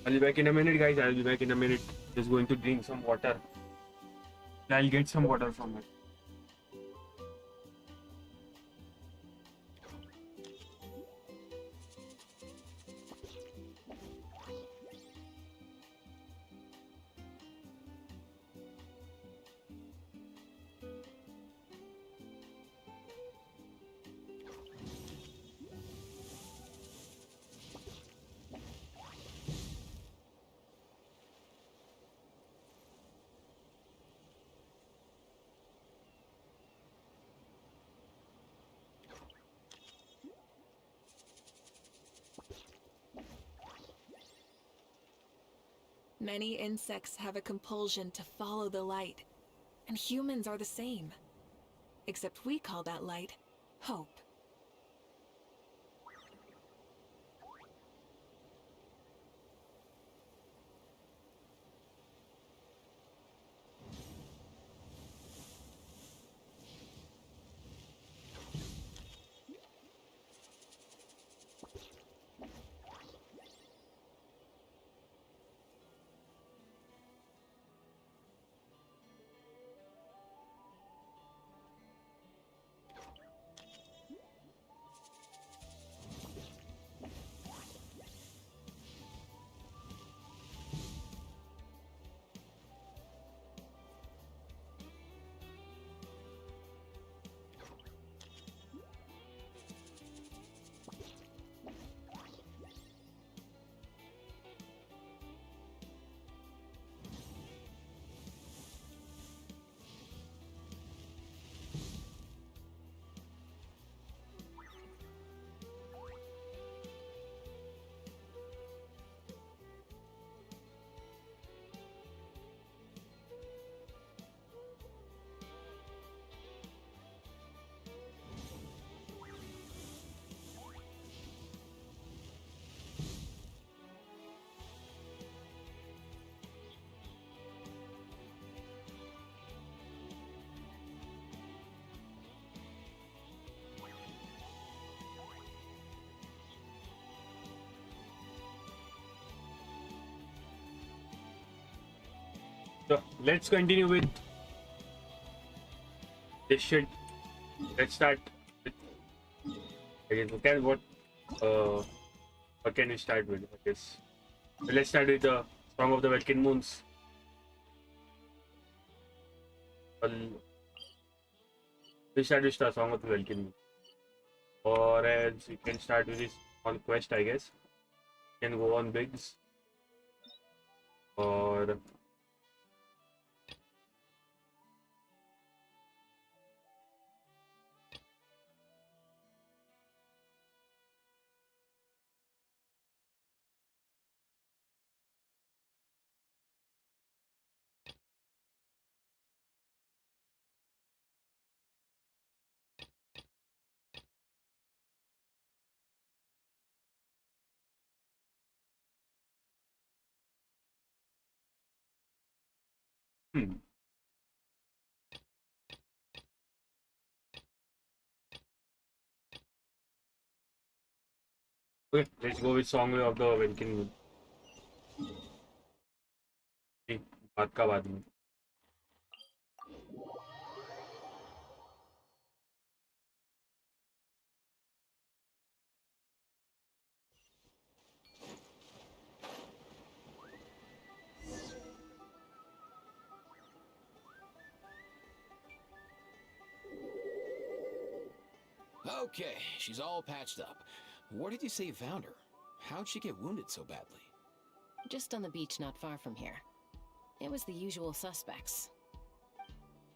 I'll be back in a minute, guys. I'll be back in a minute. Just going to drink some water. I'll get some water from it. Many insects have a compulsion to follow the light, and humans are the same. Except we call that light hope. So let's continue with this shit. Let's start with, look at what can we start with? I guess. So let's start with the Song of the Welkin Moons. We start with the Song of the Welkin Moons. Or else we can start with this on quest, I guess. We can go on bigs. Or okay, let's go with Song of the Welkin Moon. बात का बाद में. Okay, she's all patched up. Where did you say you found her? How'd she get wounded so badly? Just on the beach not far from here. It was the usual suspects.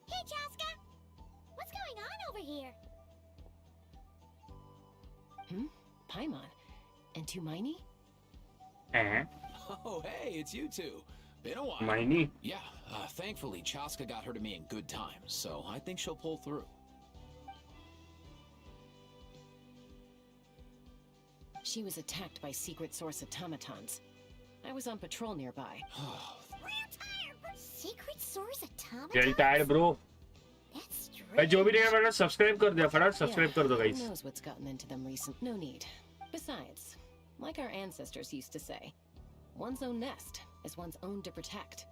Hey, Chaska! What's going on over here? Paimon. And Tumaini? Oh, hey, it's you two. Been a while. Miney? Yeah, thankfully Chaska got her to me in good time, so I think she'll pull through. She was attacked by secret source automatons. I was on patrol nearby. Secret source automatons? Get tired, bro. That's strange. भाई जो भी नहीं है फटाफट subscribe कर दिया फटाफट subscribe कर दो Who guys. knows what's gotten into them recent? No need. Besides, like our ancestors used to say, One's own nest is one's own to protect.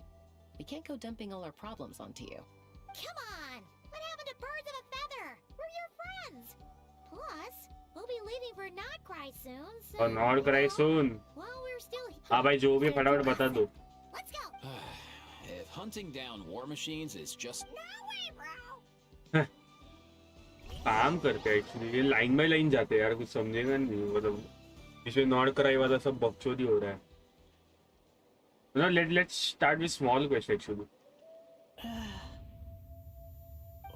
We can't go dumping all our problems onto you. Come on! What happened to birds of a feather? We're your friends! Plus, we'll be leaving for Not Cry soon, so... और Not Cry soon. While we're still here... हाँ भाई, जो भी फटाफट बता दो. Let's go! If hunting down war machines is just... No way, bro! काम करते हैं एक्चुअली. ये लाइन बाय लाइन जाते हैं यार, कुछ समझेगा नहीं. मतलब इसमें नॉट कराई वाला सब बकचोदी हो रहा है. No, let's start with small questions actually.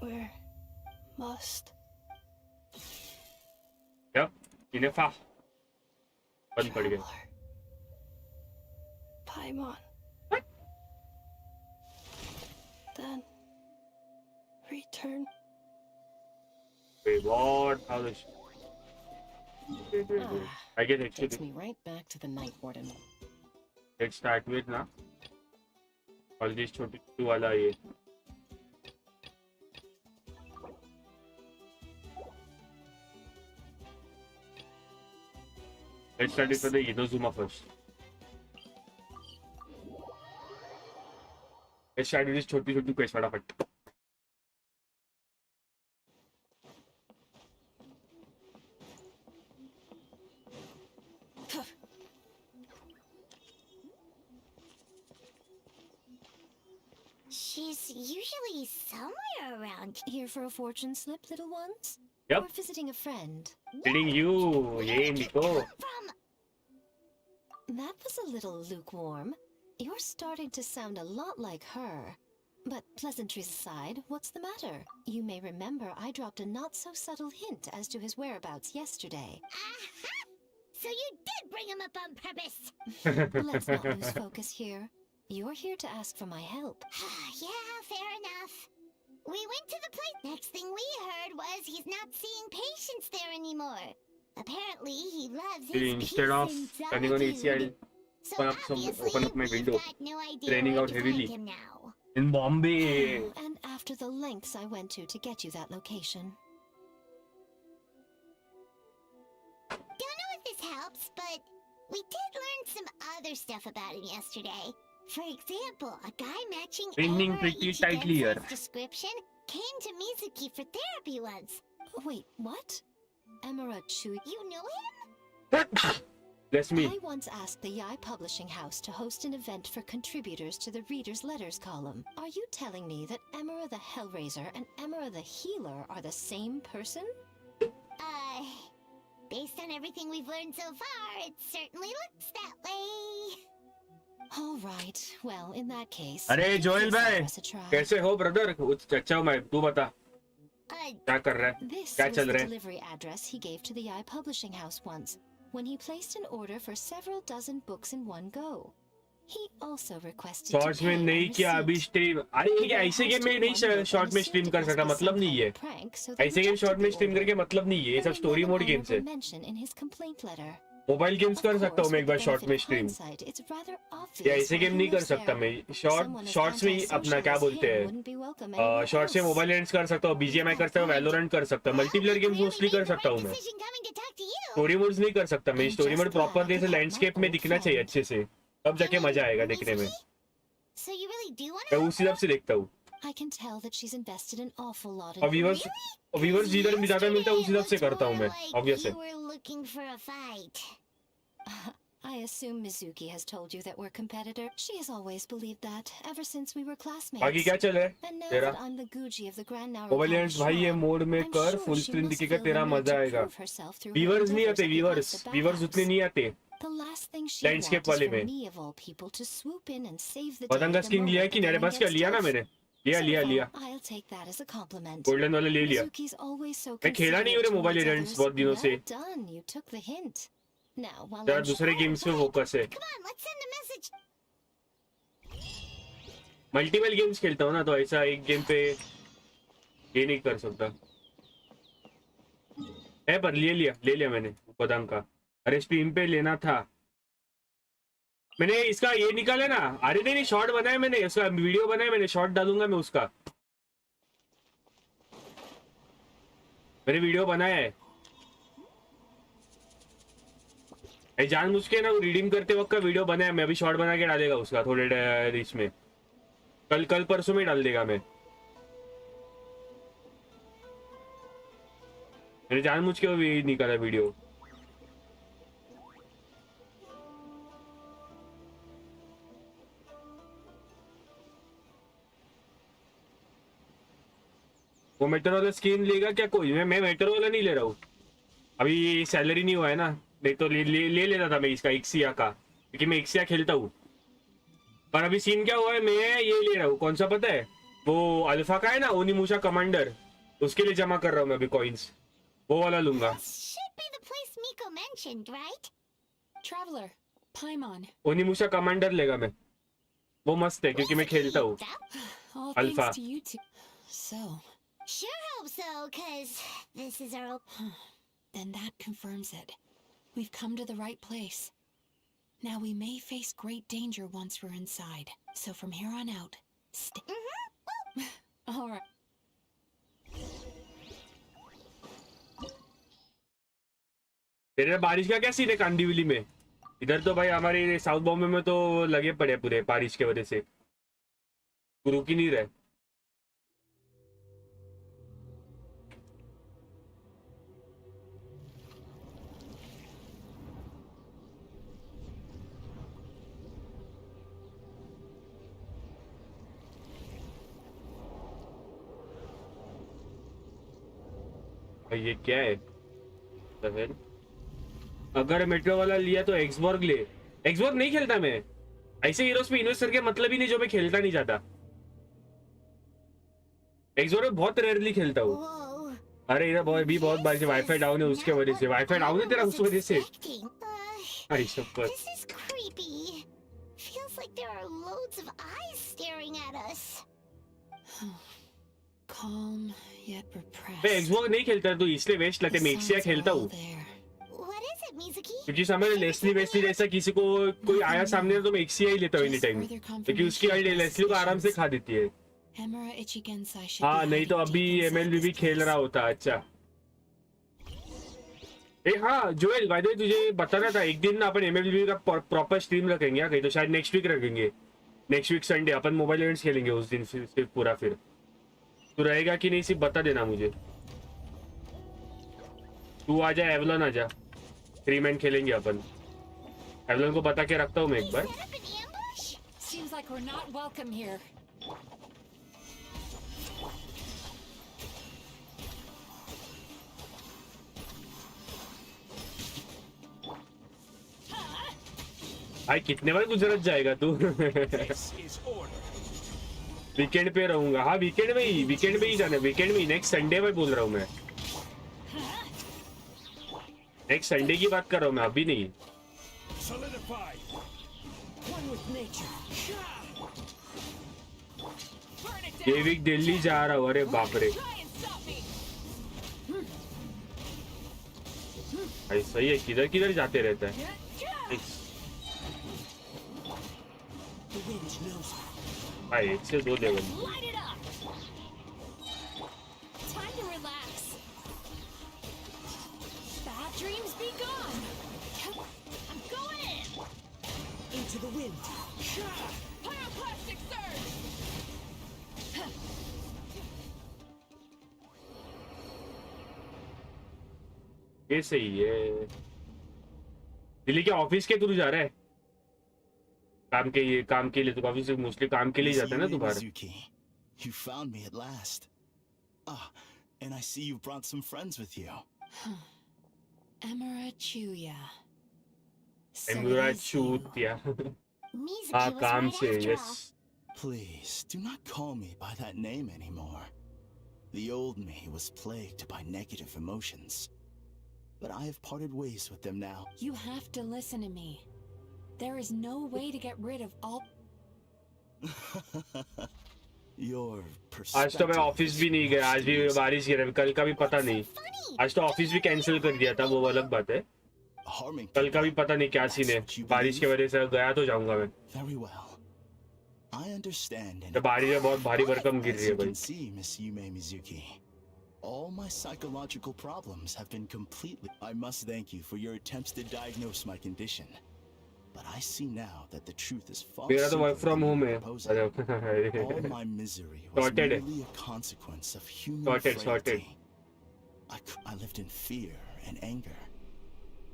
Where must... Yep, enough. बंद पड़ गया. Paimon. What? Then return. Wait, what? How does? Wait. I get actually. Takes me right back to the Night Warden. Let's start with ना. All these छोटी छोटी वाला ये. Let's start with the Inazuma first. Let's start with this छोटी छोटी quest फटाफट. She's usually somewhere around here for a fortune slip, little ones? Yep. Or visiting a friend? Meeting you, yay, Nico. That was a little lukewarm. You're starting to sound a lot like her. But pleasantries aside, what's the matter? You may remember I dropped a not-so-subtle hint as to his whereabouts yesterday. Aha! So you did bring him up on purpose! Let's not lose focus here. You're here to ask for my help. Yeah, fair enough. We went to the place. Next thing we heard was he's not seeing patients there anymore. Apparently, he loves his Instead of turning on AC, I'll open up my window. Raining out heavily. In Bombay. And after the lengths I went to get you that location. Don't know if this helps, but we did learn some other stuff about him yesterday. For example, a guy matching Pinning pretty tightly here. description came to Mizuki for therapy once. Wait, what? Emira Chui. You know him? That's me. I once asked the Yai Publishing House to host an event for contributors to the Reader's Letters column. Are you telling me that Emira the Hellraiser and Emira the Healer are the same person? Based on everything we've learned so far, it certainly looks that way. All right. Well, in that case. अरे Joel भाई, कैसे हो brother? अच्छा हूँ मैं. तू बता. क्या कर रहा है? This क्या was चल the रहा है? delivery address he gave to the Yai Publishing House once, when he placed an order for several dozen books in one go. He also requested shorts में नहीं किया अभी स्ट्रीम. अरे ये ऐसे गेम में नहीं शॉर्ट में स्ट्रीम कर सकता, मतलब नहीं है. ऐसे गेम शॉर्ट में स्ट्रीम करके मतलब नहीं है. ये सब स्टोरी मोड गेम्स है. मोबाइल गेम्स कर सकता हूँ मैं एक बार शॉर्ट में स्ट्रीम. या ऐसे गेम नहीं कर सकता मैं. शॉर्ट्स में अपना क्या बोलते हैं, शॉर्ट्स में मोबाइल गेम्स कर सकता हूँ, बीजीएमआई कर सकता हूँ, वैलोरेंट कर सकता हूँ, मल्टीप्लेयर गेम्स मोस्टली कर सकता हूँ मैं. स्टोरी मोड्स नहीं कर सकता मैं. स्टोरी मोड प्रॉपर जैसे लैंडस्केप में दिखना चाहिए अच्छे से, तब जाके मजा आएगा देखने में. मैं उस हिसाब से देखता हूँ. और व्यूअर्स जिधर ज्यादा मिलता है उस हिसाब से करता हूँ मैं, ऑब्वियस है. I assume Mizuki has told you that we're competitors. She has always believed that ever since we were classmates. बाकी क्या चल रहा है And now तेरा? that I'm the Gucci of the Grand Naru mobile games भाई ये mode में कर, फुल स्क्रीन दिखेगा, तेरा मजा आएगा. व्यूअर्स नहीं आते, व्यूअर्स उतने नहीं आते लैंडस्केप वाले में. पतंग का स्किन लिया कि नहीं? बस क्या लिया ना मैंने. लिया गोल्डन वाला ले लिया. मैं खेला नहीं हो रहा मोबाइल एजेंट्स बहुत दिनों से. तेरा दूसरे गेम्स पे फोकस है. मल्टीपल गेम्स खेलता हूँ ना, तो ऐसा एक गेम पे ये नहीं कर सकता है. पर ले लिया मैंने पतंग का. अरे स्ट्रीम पे लेना था मैंने. इसका ये निकाला ना. अरे नहीं शॉर्ट बनाया मैंने, उसका वीडियो बनाया मैंने, शॉर्ट डालूंगा मैं उसका. मैंने वीडियो बनाया है. जानबूझ के ना वो रिडीम करते वक्त का वीडियो बनाया, मैं अभी शॉर्ट बना के डालेगा उसका थोड़े रिच में, कल परसों में डाल देगा। मैंने जानबूझ के वो निकाला वीडियो। वो मेट्रो वाला स्किन लेगा क्या कोई? मैं मेट्रो वाला नहीं ले रहा हूँ, अभी सैलरी नहीं हुआ है ना, नहीं तो ले लेता था मैं इसका इक्सिया का, क्योंकि मैं इक्सिया खेलता हूँ। पर अभी सीन क्या हुआ है, मैं ये ले रहा हूँ, कौन सा पता है, वो अल्फा का है ना, ओनिमुशा कमांडर, उसके लिए जमा कर रहा हूँ मैं अभी कॉइन्स, वो वाला लूंगा। Traveler, Paimon. ओनिमुशा कमांडर लेगा मैं, वो मस्त है क्योंकि मैं खेलता हूँ All alpha. thanks to you two. So, Sure hope so, cause this is our... then that confirms it. We've come to the right place. Now we may face great danger once we're inside. So from here on out, stay. All right. तेरे बारिश का क्या scene है कांदीवली में? इधर तो भाई हमारे साउथ बॉम्बे में तो लगे पड़े पूरे बारिश के वजह से, रुक ही नहीं रहे। ये क्या है? अगर मेट्रो वाला लिया तो एक्सबॉर्ग ले। एक्सबॉर्ग नहीं खेलता मैं, ऐसे हीरोज में इन्वेस्ट करके मतलब ही नहीं जो मैं खेलता नहीं जाता। एक्सबॉर्ग बहुत रेयरली खेलता हूँ। अरे इधर भी बहुत बार से वाईफाई डाउन है, उसके वजह से वाईफाई डाउन है तेरा, उस वजह से। अरे सब पर Calm yet repressed. मैं एक्सबॉक्स नहीं खेलता तो इसलिए वेस्ट लगते, मैं एक्सिया खेलता हूँ। क्योंकि समझ लेस्ली वेस्ली जैसा किसी को कोई आया सामने तो मैं एक्सिया ही लेता हूँ एनी टाइम, क्योंकि उसकी आईडी लेस्ली को आराम से खा देती है। हाँ नहीं तो अभी एमएलबी भी खेल रहा होता। अच्छा ए हाँ जोएल, भाई तुझे बताना था एक दिन ना अपन एमएलबी का प्रॉपर स्ट्रीम रखेंगे, कहीं तो शायद नेक्स्ट वीक रखेंगे, नेक्स्ट वीक संडे अपन मोबाइल इवेंट्स खेलेंगे उस दिन फिर पूरा। फिर तू रहेगा कि नहीं सिर्फ बता देना मुझे। तू आ जा, एवलन आ जा, 3 मैन खेलेंगे अपन। एवलन को बता के रखता हूँ मैं एक बार। Seems like we're not welcome here. भाई कितने बार गुजरत जाएगा तू? वीकेंड पे रहूंगा। हाँ वीकेंड में ही जाना, वीकेंड में ही, नेक्स्ट संडे में बोल रहा हूँ मैं, नेक्स्ट संडे की बात कर रहा हूँ मैं, अभी नहीं। ये वीक दिल्ली जा रहा हूँ। अरे बाप रे भाई सही है, किधर किधर जाते रहता है। भाई 1 से 2 लेवल। ये सही है। दिल्ली के ऑफिस के थ्रू जा रहा है? काम के लिए तो ऑफिस से मोस्टली काम के लिए जाता है ना तू बाहर। You found me at last. Ah, and I see you brought some friends with you. Amarachuya. Amarachuya. हाँ काम से, yes. Please do not call me by that name anymore. The old me was plagued by negative emotions, but I have parted ways with them now. You have to listen to me. There is no way to get rid of all. Your आज तो मैं office भी नहीं गया, आज भी बारिश गिर रही, कल का भी पता नहीं। आज तो ऑफिस भी कैंसिल कर दिया था, वो अलग बात है। कल का भी पता नहीं क्या सीन है, बारिश की वजह से गया तो जाऊंगा मैं। तो बारिश में बहुत भारी भरकम गिर रही है भाई। All my psychological problems have been completely... I must thank you for your attempts to diagnose my condition. But I see now that the truth is far मेरा तो work simpler from than home you है. proposing. All my misery was Sorted. merely a consequence of human frailty. I lived in fear and anger.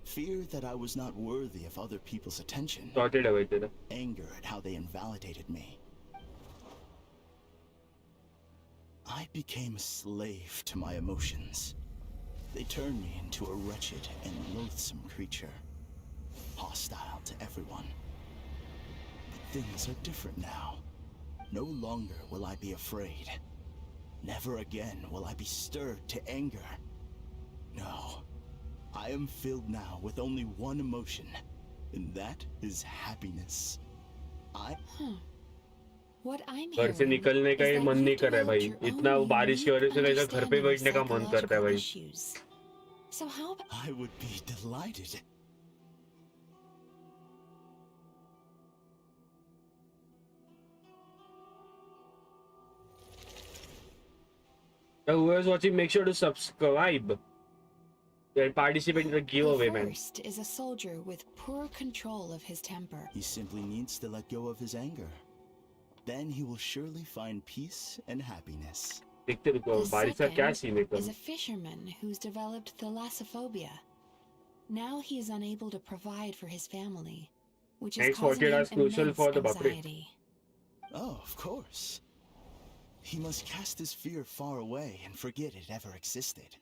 Fear that I was not worthy of other people's attention. Sorted है भाई तेरा. Anger at how they invalidated me. I became a slave to my emotions. They turned me into a wretched and loathsome creature, hostile to everyone. But things are different now. No longer will I be afraid. Never again will I be stirred to anger. No, I am filled now with only one emotion, and that is happiness. What I'm घर से निकलने का ही मन नहीं कर रहा है भाई. इतना बारिश की वजह से लगा घर पे बैठने का मन करता है भाई. So how about... I would be delighted. Whoever's watching, make sure to subscribe and participate in the giveaway, man. First is a soldier with poor control of his temper. He simply needs to let go of his anger. Then he will surely find peace and happiness. The second is a fisherman who's developed thalassophobia. Now he is unable to provide for his family, which is causing him immense anxiety. Oh, of course. He must cast his fear far away and forget it ever existed.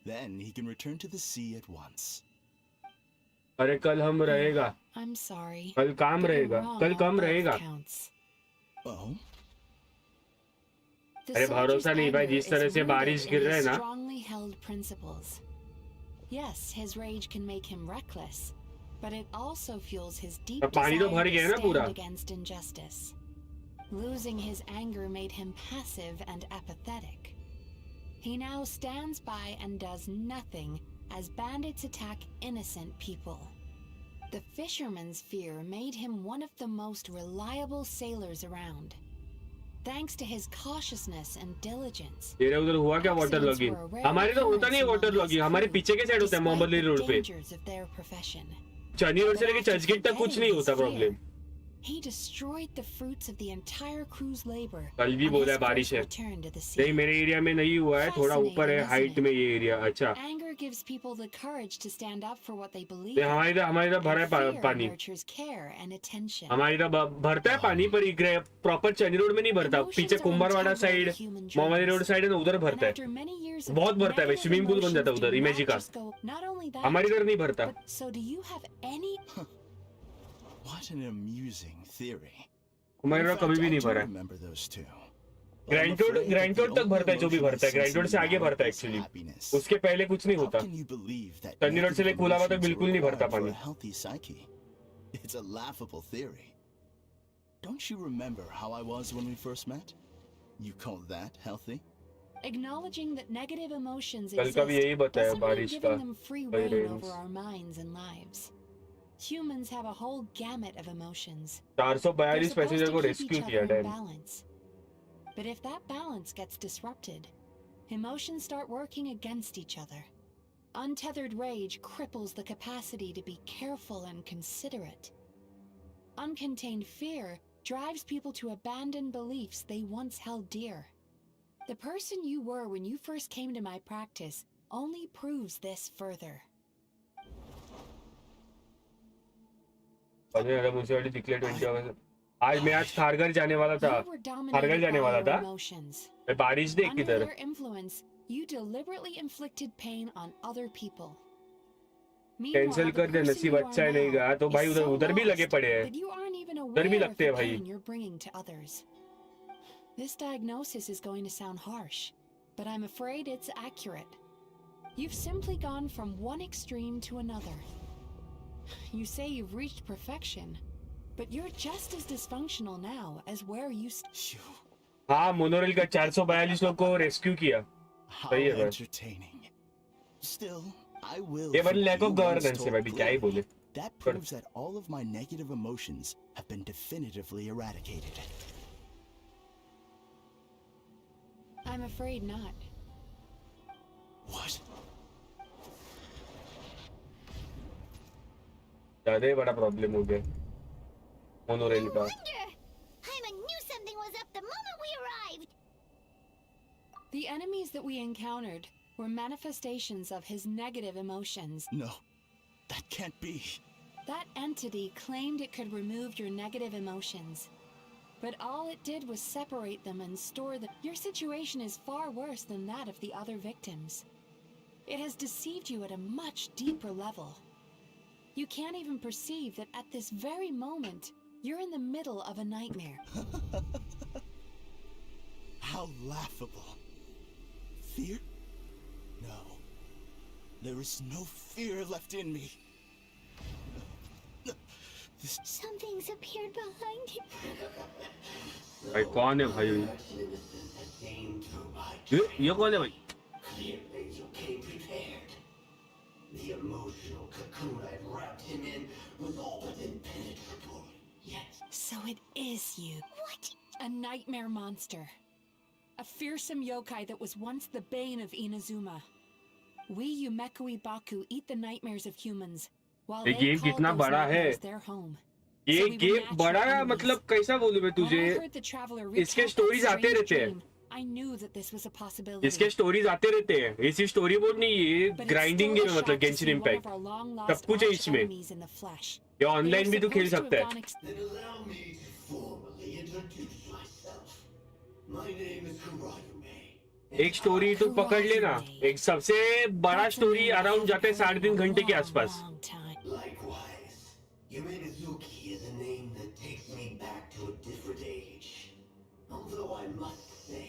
Then he can return to the sea at once. अरे कल हम रहेगा. I'm sorry. कल काम रहेगा. कल कम रहेगा. Oh. अरे भरोसा नहीं भाई जिस तरह से बारिश गिर रहा है ना. Strongly held principles. Yes, his rage can make him reckless, but it also fuels his deep desire to stand against injustice. Losing his anger made him passive and apathetic. He now stands by and does nothing as bandits attack innocent people. The fisherman's fear made him one of the most reliable sailors around. Thanks to his cautiousness and diligence. तेरे उधर हुआ क्या water logging? हमारे तो होता नहीं water logging. हमारे पीछे के साइड होता है मोहम्मदली रोड पे. चनी रोड से लेके चर्चगेट तक कुछ नहीं होता problem. He destroyed the fruits of the entire crew's labor. कल भी बोला है बारिश है. नहीं मेरे एरिया में नहीं हुआ है. थोड़ा ऊपर है हाइट में ये एरिया. अच्छा. Anger gives people the courage to stand up for what they believe. हमारे इधर भरा है पानी. हमारे इधर भरता है पानी पर इधर प्रॉपर चनी रोड में नहीं भरता. पीछे कुंभारवाड़ा साइड, मोहम्मदली रोड साइड है ना उधर भरता है. बहुत भरता है भाई. स्विमिंग पूल बन जाता है उधर इमेजी का. हमारे इधर नहीं भरता. So do you have any? What an amusing theory. हमारे इधर कभी भी नहीं भरा. ग्राइंड तक भरता है जो भी भरता है. ग्राइंड से आगे भरता है एक्चुअली. उसके पहले कुछ नहीं होता. चन्नी रोड से लेकर कुलाबा तक बिल्कुल नहीं भरता पानी. It's a laughable theory. Don't you remember how I was when we first met? You call that healthy? Acknowledging that negative emotions exist doesn't mean giving them free rein over our minds and lives. Humans have a whole gamut of emotions. 442 passenger को rescue किया Dan. But if that balance gets disrupted, emotions start working against each other. Untethered rage cripples the capacity to be careful and considerate. Uncontained fear drives people to abandon beliefs they once held dear. The person you were when you first came to my practice only proves this further. आज मैं खारघर जाने वाला था. मैं बारिश देख किधर. You deliberately inflicted pain on other people. Cancel कर दे. नसीब अच्छा है नहीं गया तो भाई उधर भी लगे पड़े हैं. उधर भी लगते हैं भाई. This diagnosis is going to sound harsh, but I'm afraid it's accurate. You've simply gone from one extreme to another. You say you've reached perfection, but you're just as dysfunctional now as where you हाँ monorail का 442 लोग को rescue किया. सही है entertaining. Still, I will. ये बन lack of governance है भाई. क्या ही बोले. That proves that all of my negative emotions have been definitively eradicated. I'm afraid not. What? ज़्यादा ही बड़ा प्रॉब्लम हो गया मोनोरेल का. Paimon knew something was up the moment we arrived. The enemies that we encountered were manifestations of his negative emotions. No, that can't be. That entity claimed it could remove your negative emotions. But all it did was separate them and store them. Your situation is far worse than that of the other victims. It has deceived you at a much deeper level. You can't even perceive that at this very moment, you're in the middle of a nightmare. How laughable. Fear? No. There is no fear left in me. Something's appeared behind him. भाई कौन है भाई? ये कौन है भाई? Clearly you came prepared. The emotional cocoon I've wrapped him in was all but impenetrable. Yet. So it is you. What? A nightmare monster. A fearsome yokai that was once the bane of Inazuma. We Yumekui Baku eat the nightmares of humans. ये game कितना बड़ा है. ये game बड़ा है मतलब कैसा बोलूं मैं तुझे. इसके स्टोरीज आते रहते हैं. इसके स्टोरीज आते रहते हैं. ऐसी स्टोरी बोर्ड नहीं, ये ग्राइंडिंग गेम है मतलब गेंशिन इम्पैक्ट. सब कुछ है इसमें. ये ऑनलाइन भी तू खेल सकता है. एक स्टोरी तू पकड़ लेना. एक सबसे बड़ा स्टोरी अराउंड जाते हैं 3.5 घंटे के आसपास. Likewise, Yumenazuki is a name that takes me back to a different age. Although I must say,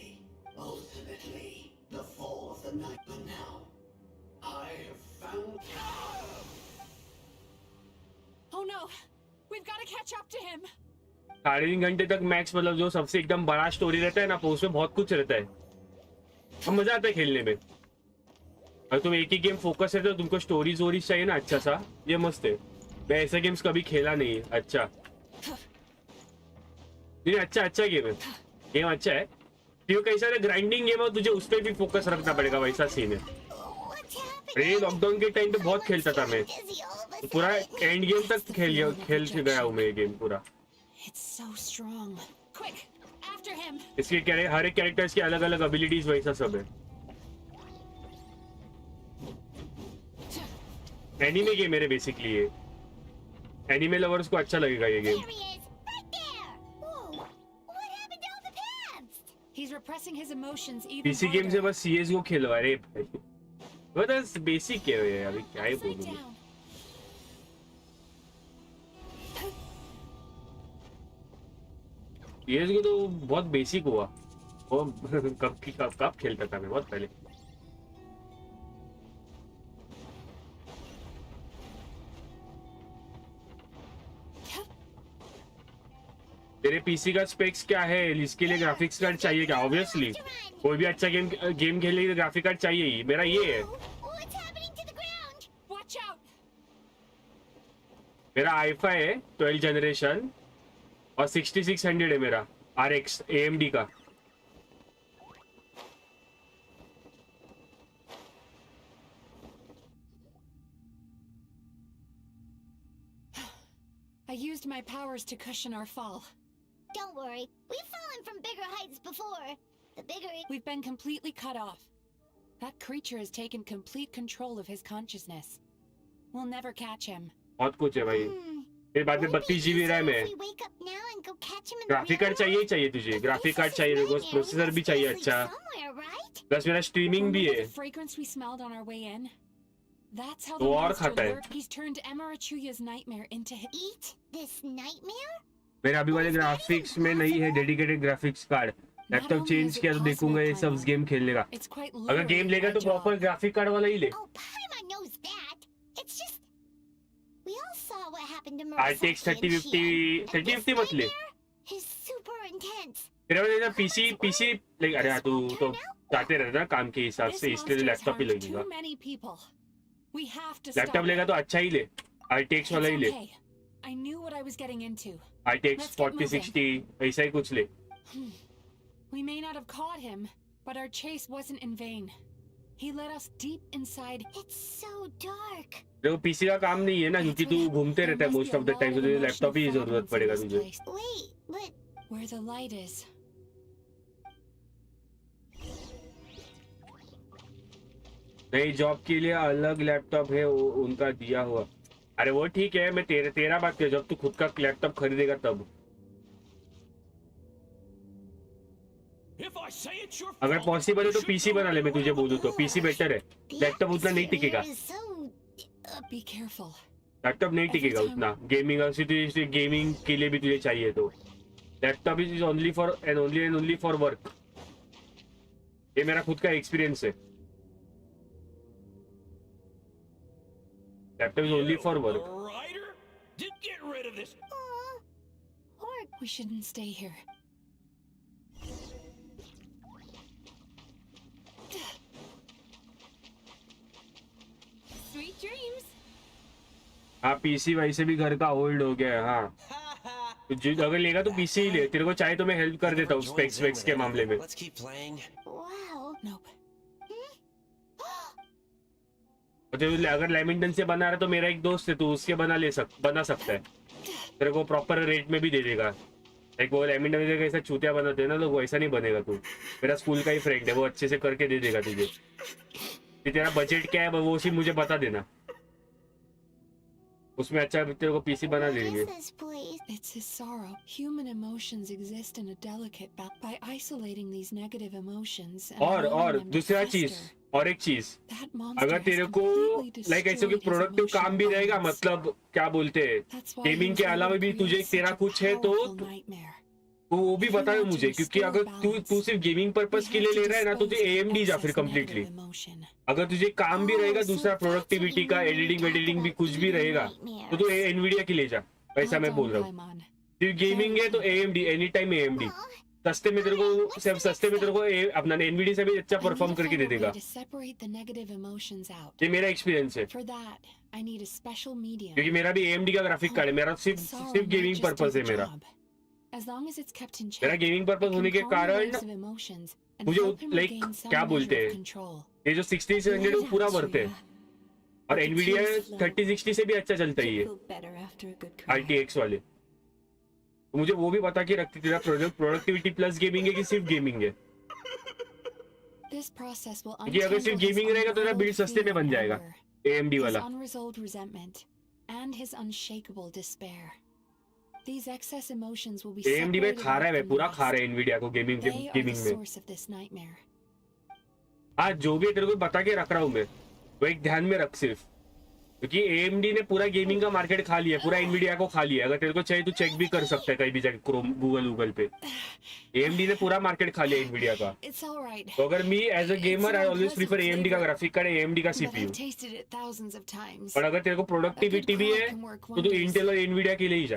ultimately, the fall of the night. But now, I have found... Oh no! We've got to catch up to him! 3.5 घंटे तक max मतलब जो सबसे एकदम बड़ा story रहता है ना, उसमें बहुत कुछ रहता है. अब मजा आता है खेलने में. अगर तुम एक ही गेम फोकस रहते हो, तुमको स्टोरीज वोरीज चाहिए ना अच्छा सा, ये मस्त है. मैं ऐसे गेम्स कभी खेला नहीं है. अच्छा नहीं, अच्छा गेम है. गेम अच्छा है. तो कैसा है ग्राइंडिंग गेम है, तुझे उस पर भी फोकस रखना पड़ेगा. वैसा सीन है. अरे लॉकडाउन के टाइम पे बहुत खेलता था मैं. पूरा एंड गेम तक खेल गया हूँ मैं ये गेम पूरा. इसके हर एक कैरेक्टर्स की अलग अलग एबिलिटीज वैसा सब है. एनिमे गेम है बेसिकली. ये एनिमे लवर्स को अच्छा लगेगा ये गेम. पीसी गेम से बस सीएस को खेलो. अरे भाई वो तो बेसिक है. अभी क्या ही बोलूं. सीएस को तो बहुत बेसिक हुआ. वो कब खेलता था मैं बहुत पहले. तेरे पीसी का स्पेक्स क्या है? इसके लिए ग्राफिक्स कार्ड चाहिए क्या? ऑब्वियसली कोई भी अच्छा गेम खेलने के ग्राफिक कार्ड चाहिए ही. मेरा ये है. मेरा i5 है 12 जनरेशन और 6600 है मेरा RX AMD का. I used my powers to cushion our fall. Don't worry, we've fallen from bigger heights before. The bigger it... We've been completely cut off. That creature has taken complete control of his consciousness. We'll never catch him. बहुत कुछ है भाई. फिर बाद में 32 GB RAM है. Graphic card चाहिए तुझे. ग्राफिक कार्ड चाहिए तेरे को. प्रोसेसर भी चाहिए अच्छा. प्लस मेरा स्ट्रीमिंग भी है. Fragrance we smelled on our way in. That's how तो the और monster खाता है. lurked. He's turned Emarachuya's nightmare into his... Eat this nightmare? मेरे अभी वाले ग्राफिक्स में नहीं है dedicated graphics card. Laptop change किया तो देखूंगा ये सब गेम खेलने का. अगर गेम लेगा तो प्रॉपर ग्राफिक कार्ड वाला ही ले. RTX 3050 मत ले. तेरा वाला पीसी लाइक अरे तू तो जाते रहता ना काम के हिसाब से, इसलिए लैपटॉप ही लगेगा. लैपटॉप लेगा तो अच्छा ही ले. RTX वाला ही ले. I knew what I was getting into. RTX 4060 ऐसा ही कुछ ले. We may not have caught him, but our chase wasn't in vain. He let us deep inside. It's so dark. देखो पीसी का काम नहीं है ना, क्योंकि तू घूमते रहता है मोस्ट ऑफ द टाइम, तो तुझे लैपटॉप ही जरूरत पड़ेगा तुझे. Wait, but Where the light is. नई जॉब के लिए अलग लैपटॉप है उनका दिया हुआ. अरे वो ठीक है, मैं तेरा बात कर, जब तू खुद का लैपटॉप खरीदेगा तब. अगर पॉसिबल है तो पीसी बना ले, मैं तुझे बोलूं तो पीसी बेटर है. लैपटॉप उतना नहीं टिकेगा. Be careful. लैपटॉप नहीं टिकेगा उतना. गेमिंग तुझे गेमिंग के लिए भी तुझे चाहिए तो laptop is only for and only for work. ये मेरा खुद का एक्सपीरियंस है. Laptop is only for work. We shouldn't stay here. Sweet dreams. हाँ पीसी वैसे भी घर का ओल्ड हो गया है. हाँ तो अगर लेगा तो पीसी ही ले. तेरे को चाहे तो मैं हेल्प कर देता हूँ स्पेक्स के मामले में. wow. Nope. तो अगर लैमिंगटन से बना रहा है तो मेरा एक दोस्त है, तू उसके बना सकता है. तेरे को प्रॉपर रेट में भी दे देगा. एक वो लैमिंगटन में कैसा चूतिया बनाते हैं ना लोग, वैसा नहीं बनेगा तू. मेरा स्कूल का ही फ्रेंड है, वो अच्छे से करके दे देगा तुझे. तेरा बजट क्या है वो सिर्फ मुझे बता देना, उसमें अच्छा तेरे को पीसी बना देंगे. It's his sorrow. Human emotions exist in a delicate balance. By isolating these negative emotions and और दूसरा चीज, और एक चीज, अगर तेरे को लाइक ऐसे कि प्रोडक्टिव काम भी रहेगा, मतलब क्या बोलते हैं गेमिंग के अलावा भी तुझे तेरा कुछ है तो वो भी बता दो मुझे. क्योंकि अगर तू सिर्फ गेमिंग पर्पस के लिए ले रहा है ना तो तुझे AMD जा फिर कम्प्लीटली. अगर तुझे काम भी रहेगा दूसरा प्रोडक्टिविटी का, एडिटिंग भी कुछ भी रहेगा तो तू एनवीडिया की ले जा. वैसा मैं बोल रहा हूँ. सिर्फ गेमिंग है तो AMD, एनी टाइम AMD. सस्ते में तेरे को अपना एनवीडिया से भी अच्छा परफॉर्म करके दे देगा. ये मेरा एक्सपीरियंस है, क्योंकि मेरा भी AMD का ग्राफिक कार्ड है. मेरा सिर्फ गेमिंग पर्पस है. मेरा गेमिंग पर्पस होने के कारण मुझे लाइक क्या बोलते हैं, ये जो 6600 वो पूरा वर्थ है. और एनवीडिया 3060 से भी अच्छा चलता ही है RTX वाले. तो मुझे वो भी बता के रखती तेरा प्रोडक्टिविटी प्लस गेमिंग है कि सिर्फ गेमिंग है. क्योंकि अगर सिर्फ गेमिंग रहेगा तो तेरा बिल्ड सस्ते में बन जाएगा AMD वाला. AMD में खा रहा है, पूरा खा रहा है एनवीडिया को गेमिंग में. आज जो भी तेरे को बता के रख रहा हूँ मैं, वो एक ध्यान में रख सिर्फ, क्योंकि AMD ने पूरा गेमिंग का मार्केट खा लिया, पूरा एनवीडिया को खा लिया. अगर तेरे को चाहिए तो चेक भी कर सकता है कहीं भी जाके क्रोम गूगल पे. AMD ने पूरा मार्केट खा लिया एनवीडिया का. तो अगर me as a gamer I always prefer AMD का ग्राफिक कार्ड, AMD का CPU. पर अगर तेरे को प्रोडक्टिविटी भी है तो तू इंटेल और एनवीडिया के लिए ही जा.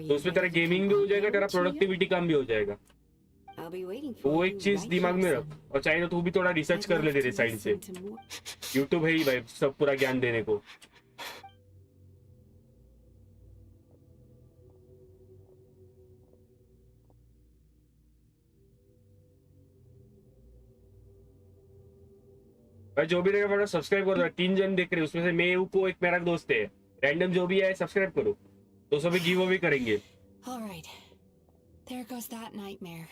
तो उसमें तेरा गेमिंग भी हो जाएगा, तेरा प्रोडक्टिविटी काम भी हो जाएगा. वो एक चीज दिमाग में रख. और चाहे तो तू भी थोड़ा रिसर्च कर ले तेरे साइड से. यूट्यूब है ही भाई सब पूरा ज्ञान देने को. भाई जो भी रहेगा थोड़ा सब्सक्राइब कर दो. 3 जन देख रहे हैं, उसमें से मैं को एक मेरा दोस्त है. रैंडम जो भी है सब्सक्राइब करो. 200 भी गिव अवे करेंगे. Alright. There goes that nightmare.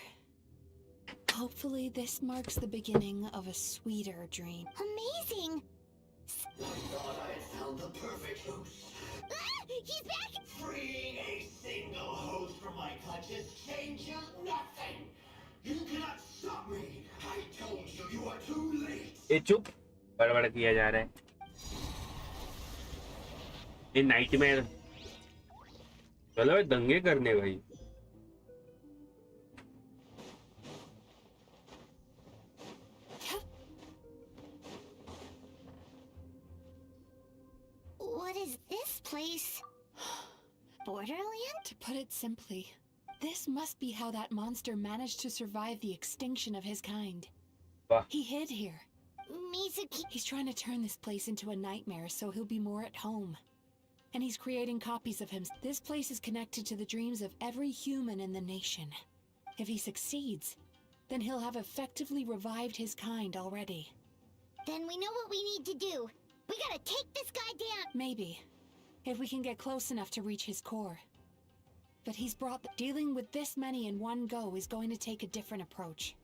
Hopefully this marks the beginning of a sweeter dream. Amazing! I thought I had found the perfect host. He's back! Freeing a single host from my clutches changes nothing! You cannot stop me! I told you, you are too late! ये चुप बड़बड़ किया जा रहा है. ये nightmare. चलो दंगे करने भाई. What is this place? Borderland? To put it simply, this must be how that monster managed to survive the extinction of his kind. He hid here. Mizuki. He's trying to turn this place into a nightmare so he'll be more at home. And he's creating copies of him. This place is connected to the dreams of every human in the nation. If he succeeds, then he'll have effectively revived his kind already. Then we know what we need to do. We gotta take this guy down. Maybe. If we can get close enough to reach his core. But he's brought dealing with this many in one go is going to take a different approach.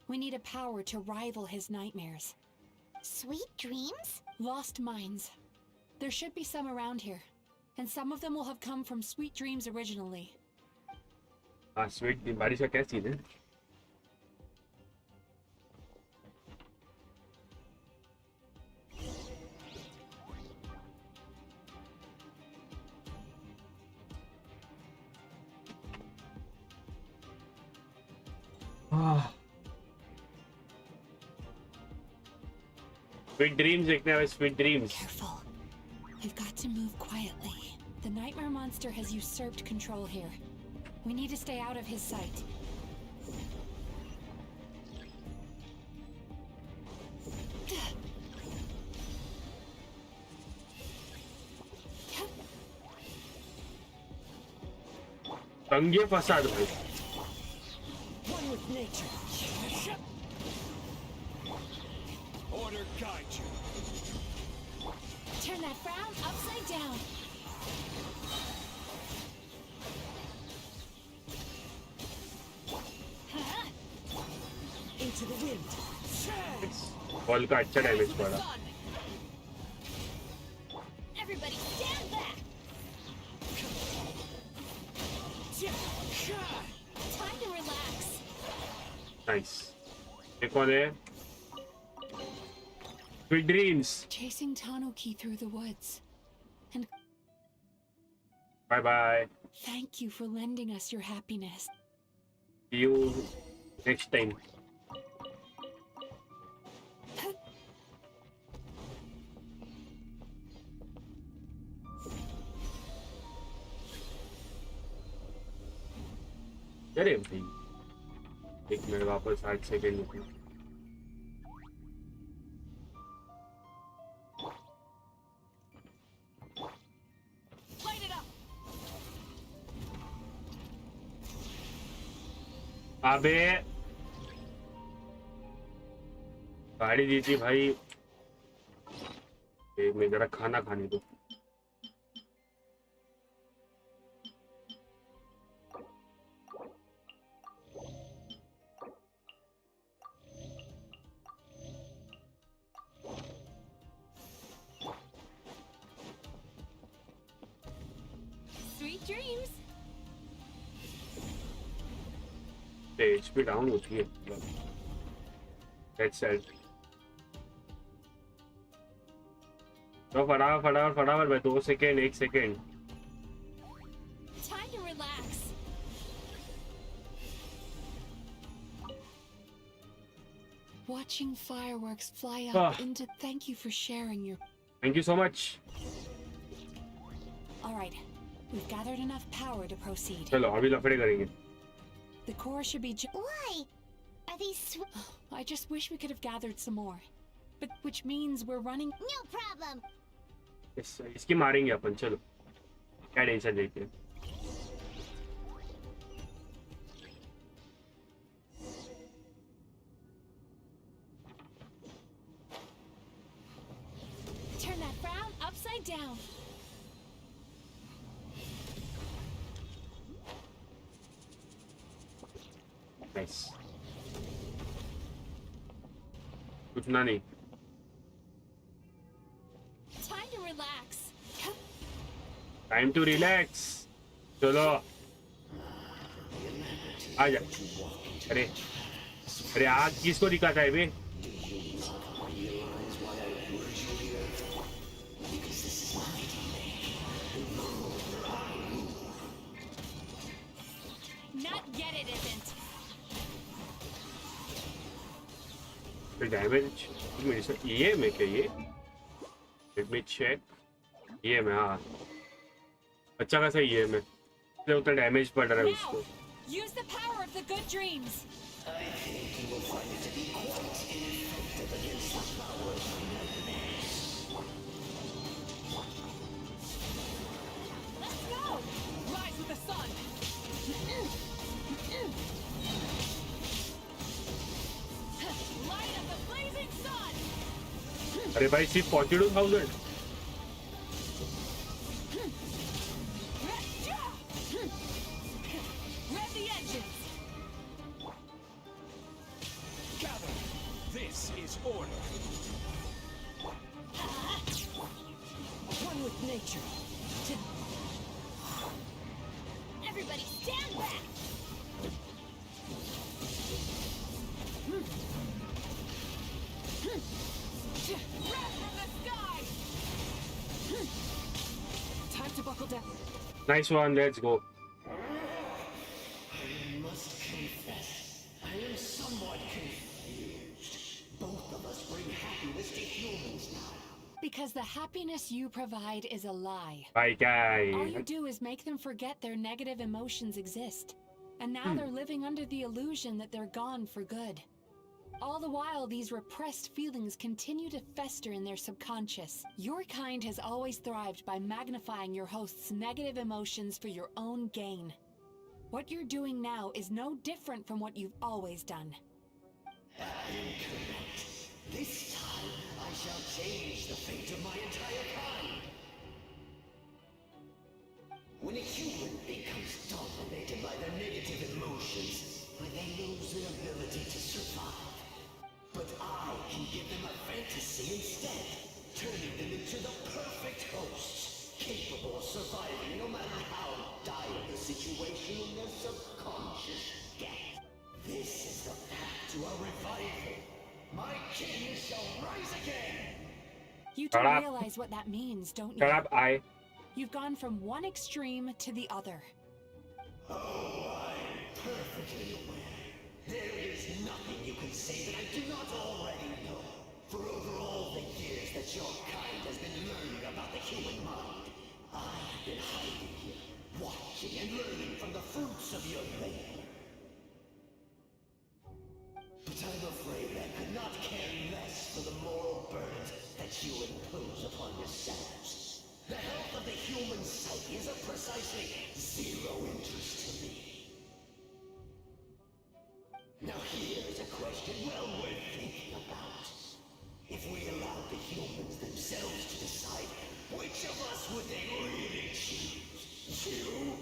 We need a power to rival his nightmares. Sweet dreams? Lost minds. There should be some around here. And some of them will have come from Sweet Dreams originally. Sweet Dream. बारिश का क्या scene है? Sweet dreams, देखने वाले sweet dreams. Careful. We've got to move quietly. The nightmare monster has usurped control here. We need to stay out of his sight. तंगे फसाद भाई. One with nature. Order guide you. Turn that frown upside down. Into the wind. Ball का अच्छा damage पड़ा. Everybody stand back. Time to relax. Nice. एक और है. Sweet dreams. Chasing Tanuki through the woods. And Bye bye. thank you for lending us your happiness. See you next time. अरे भाई 1 minute वापस 8 second रुको. Light it up. अबे गाड़ी दी थी भाई. एक मिनट जरा खाना खाने दो. Sweet dreams. HP डाउन होती है. That's sad. तो फटाफट भाई 2 second 1 second. Time to relax. Watching fireworks fly up into thank you for sharing your. Thank you so much. All right, we've gathered enough power to proceed. चलो अभी लफड़े करेंगे. The core should be. Why? Are these I just wish we could have gathered some more, but which means we're running. No problem. इसकी मारेंगे अपन. चलो क्या tension लेते हैं. Turn that frown upside down. Nice. कुछ ना नहीं. Time to relax. Time to relax. चलो आजा. अरे आग किसको दिखाता है बे? Not yet, it isn't. Damage ये में क्या ये? Let me check. ये में हाँ अच्छा खासा ये में इसलिए उतना डैमेज पड़ रहा है उसको. Use the power of the good dreams. I think you will find it to be quite ineffective against the power of madness. Let's go. Rise with the sun. Light of the blazing sun. अरे भाई सिर्फ 42,000 This is order. One with nature. Everybody stand back! Wrath from the sky! Time to buckle down. Nice one, let's go. I must confess, I am somewhat confused. Both of us bring happiness to humans now. Because the happiness you provide is a lie. Bye guys. All you do is make them forget their negative emotions exist. And now they're living under the illusion that they're gone for good. All the while, these repressed feelings continue to fester in their subconscious. Your kind has always thrived by magnifying your host's negative emotions for your own gain. What you're doing now is no different from what you've always done. Incorrect. This time, I shall change the fate of my entire kind. When a human becomes dominated by their negative emotions, they lose their ability to survive. But I can give them a fantasy instead, turning them into the perfect hosts, capable of surviving no matter how dire the situation in their subconscious gets. This is the path to a revival. My king shall rise again! You do realize what that means, don't you? Shut up, You've gone from one extreme to the other. Oh, I'm perfectly aware. There is nothing you can say that I do not already know. For over all the years that your kind has been learning about the human mind, I have been hiding here, watching and learning from the fruits of your labor. But I'm afraid I could not care less for the moral burdens that you impose upon yourselves. The health of the human psyche is of precisely zero interest to me. Now here's a question well worth thinking about. If we allowed the humans themselves to decide, which of us would they really choose? You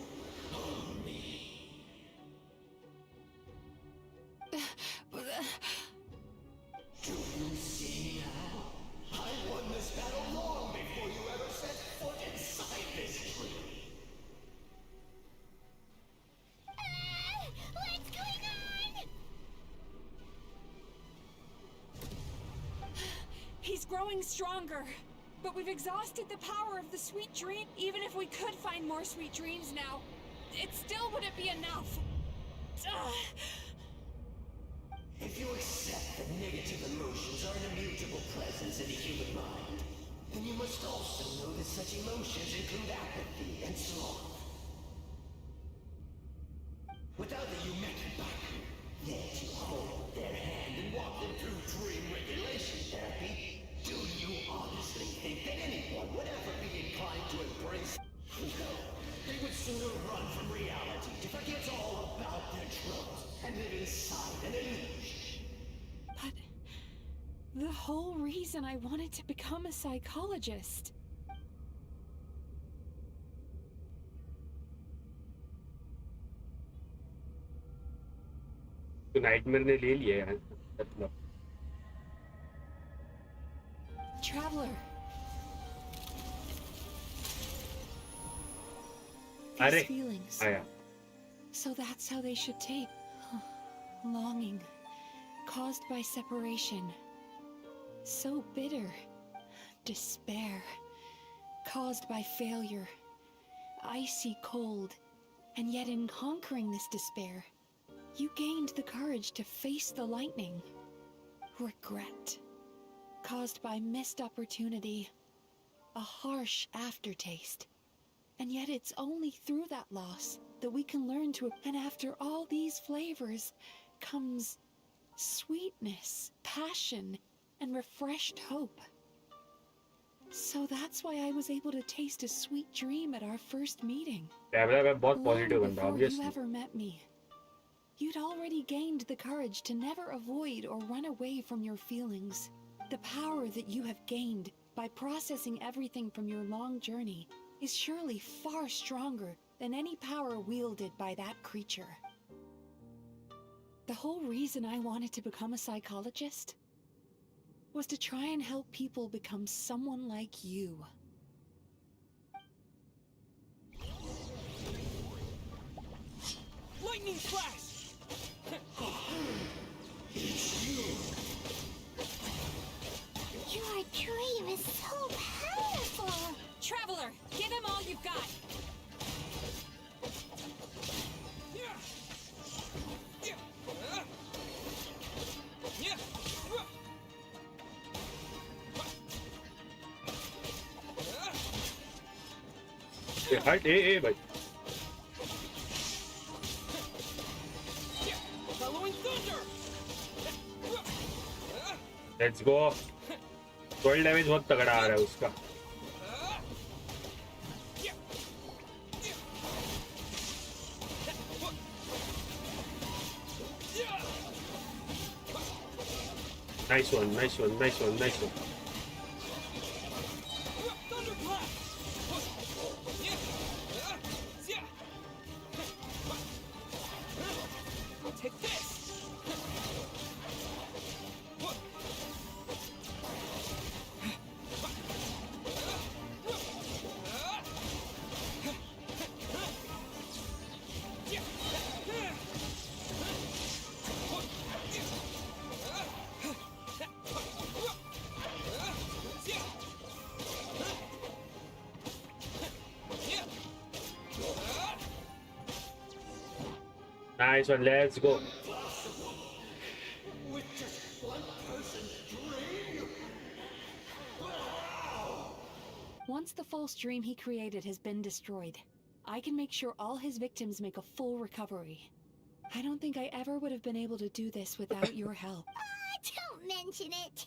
or me? Do you see now? I won this battle long before you ever set foot inside this tree. What's going on? He's growing stronger. But we've exhausted the power of the sweet dream. Even if we could find more sweet dreams now, it still wouldn't be enough. If you accept that negative emotions are an immutable presence in the human mind, then you must also know that such emotions include apathy and sloth. Without the Yumekibaku there to hold their hand and walk them through dream regulation therapy, do you honestly think that anyone would ever be inclined to embrace? No, they would sooner run from reality to forget all about their troubles and live inside an illusion. But the whole reason I wanted to become a psychologist. तो nightmare ने ले लिया यार मतलब Traveler. अरे These feelings. आया So that's how they should take. Longing. Caused by separation. So bitter. Despair. Caused by failure. Icy cold. And yet in conquering this despair, you gained the courage to face the lightning. Regret. Caused by missed opportunity. A harsh aftertaste. And yet it's only through that loss that we can learn to... And after all these flavors comes sweetness, passion, and refreshed hope. So that's why I was able to taste a sweet dream at our first meeting. बहुत positive बंदा Before obviously you ever met me, you'd already gained the courage to never avoid or run away from your feelings. The power that you have gained by processing everything from your long journey is surely far stronger than any power wielded by that creature. The whole reason I wanted to become a psychologist was to try and help people become someone like you. Lightning flash! Your dream is so powerful! Traveler, give him all you've got! हट ए भाई let's go 12 damage बहुत तगड़ा आ रहा है उसका nice one nice one nice one nice one Nice one, let's go. Once the false dream he created has been destroyed, I can make sure all his victims make a full recovery. I don't think I ever would have been able to do this without your help. Don't mention it.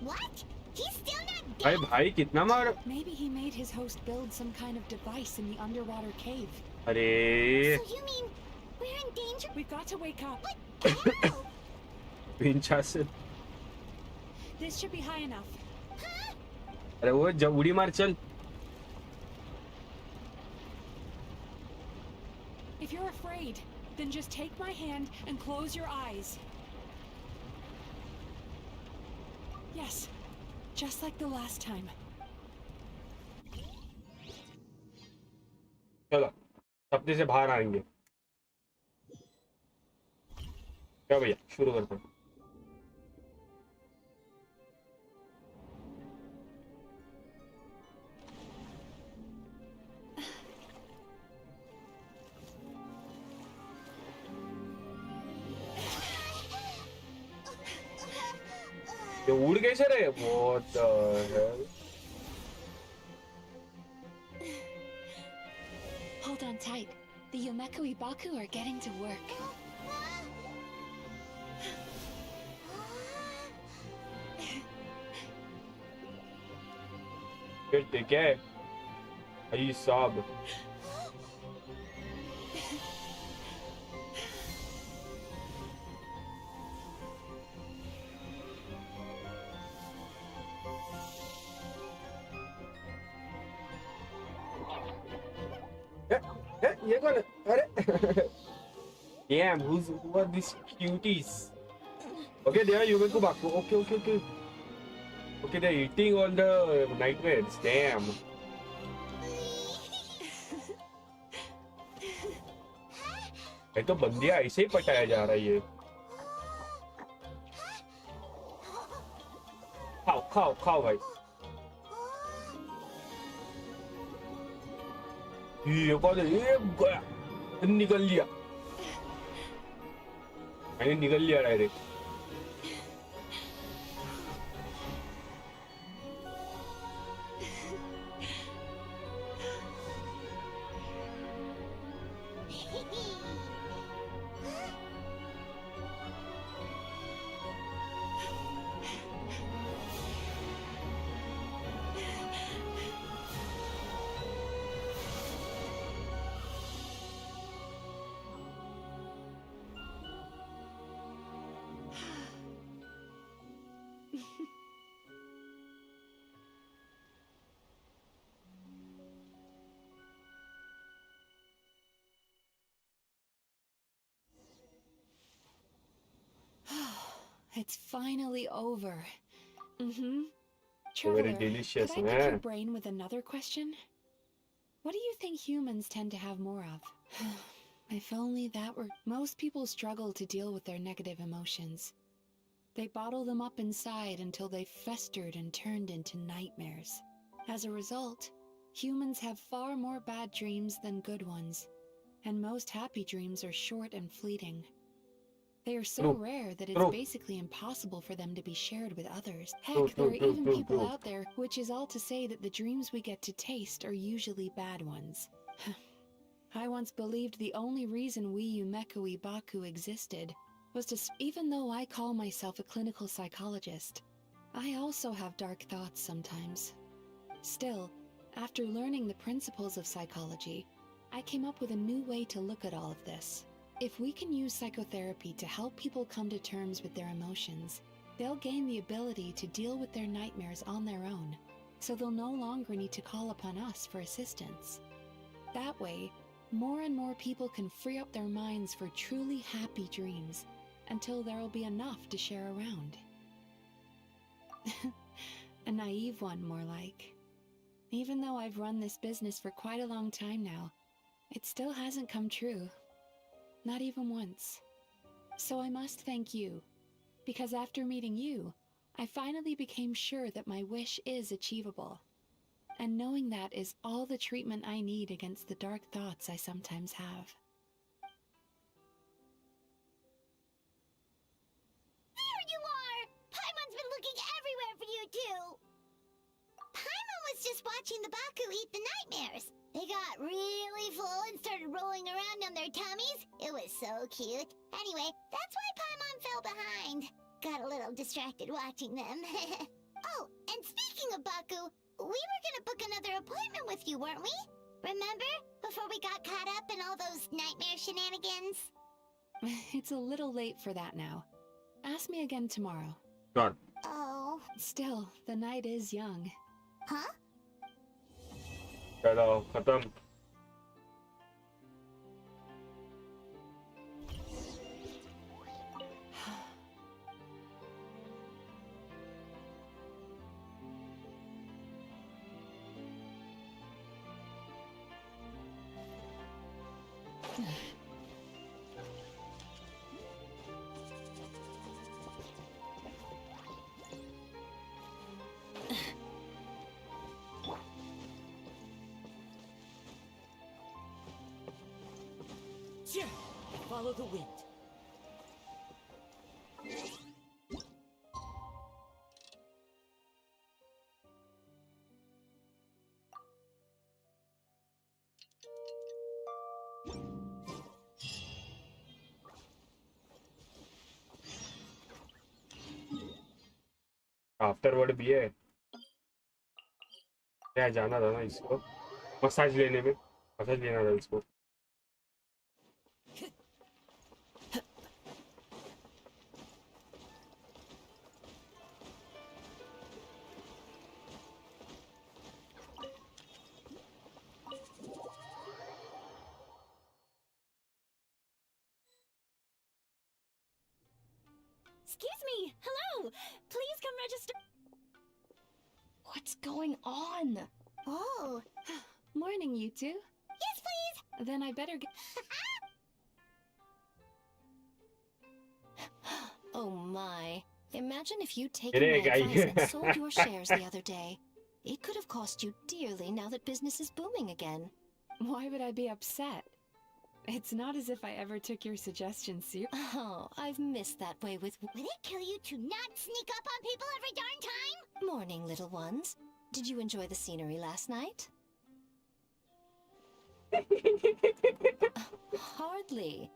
What? He's still not dead? भाई कितना मार Maybe he made his host build some kind of device in the underwater cave. अरे So you mean we're in danger? We've got to wake up. पिंचासन This should be high enough. अरे वो जब उड़ी मार चल If you're afraid, then just take my hand and close your eyes. Yes, just like the last time. चलो सपने से बाहर आएंगे क्या भैया शुरू करते हैं ये उड़ कैसे रहे What the hell? Hold on tight. The Yomeku Ibaku are getting to work. फिर ते क्या है अई साहब ये कौन है अरे damn who are these cuties okay they are Yumeku Baku okay they're eating all the nightmares damn ये तो बंदियां ऐसे ही पटाया जा रहा है ये खाओ भाई ये कौन है ये गया निकल लिया मैंने निकल लिया direct It's finally over. Mm-hmm. Very Traveler, delicious, could I pick your man. brain with another question? What do you think humans tend to have more of? If only that were... Most people struggle to deal with their negative emotions. They bottle them up inside until they festered and turned into nightmares. As a result, humans have far more bad dreams than good ones, and most happy dreams are short and fleeting. They are so True. rare that it's True. basically impossible for them to be shared with others. Heck, True, there true, are true, even true, people true. out there, which is all to say that the dreams we get to taste are usually bad ones. I once believed the only reason we Umekui Baku existed was to... Even though I call myself a clinical psychologist, I also have dark thoughts sometimes. Still, after learning the principles of psychology, I came up with a new way to look at all of this. If we can use psychotherapy to help people come to terms with their emotions, they'll gain the ability to deal with their nightmares on their own, so they'll no longer need to call upon us for assistance. That way, more and more people can free up their minds for truly happy dreams, until there'll be enough to share around. A naive one, more like. Even though I've run this business for quite a long time now, it still hasn't come true. Not even once. So I must thank you, because after meeting you, I finally became sure that my wish is achievable. And knowing that is all the treatment I need against the dark thoughts I sometimes have. There you are! Paimon's been looking everywhere for you, too! Paimon was just watching the Baku eat the nightmares. They got really full and started rolling around on their tummies. It was so cute. Anyway, that's why Paimon fell behind. Got a little distracted watching them. Oh, and speaking of Baku, we were gonna book another appointment with you, weren't we? Remember? Before we got caught up in all those nightmare shenanigans? It's a little late for that now. Ask me again tomorrow. God. Oh. Still, the night is young. Huh? चलो खत्म. Follow the wind. Afterward भी है. क्या जाना था ना इसको massage लेने में. मसाज लेना था इसको. Excuse me! Hello! Please come register. What's going on? Oh. Morning, you two. Yes, please! Then I better get... Oh my. Imagine if you'd Hey, taken my guy. advice and sold your shares the other day. It could have cost you dearly now that business is booming again. Why would I be upset? It's not as if I ever took your suggestions seriously. Oh, I've missed that way with... Would it kill you to not sneak up on people every darn time? Morning, little ones. Did you enjoy the scenery last night? Hardly.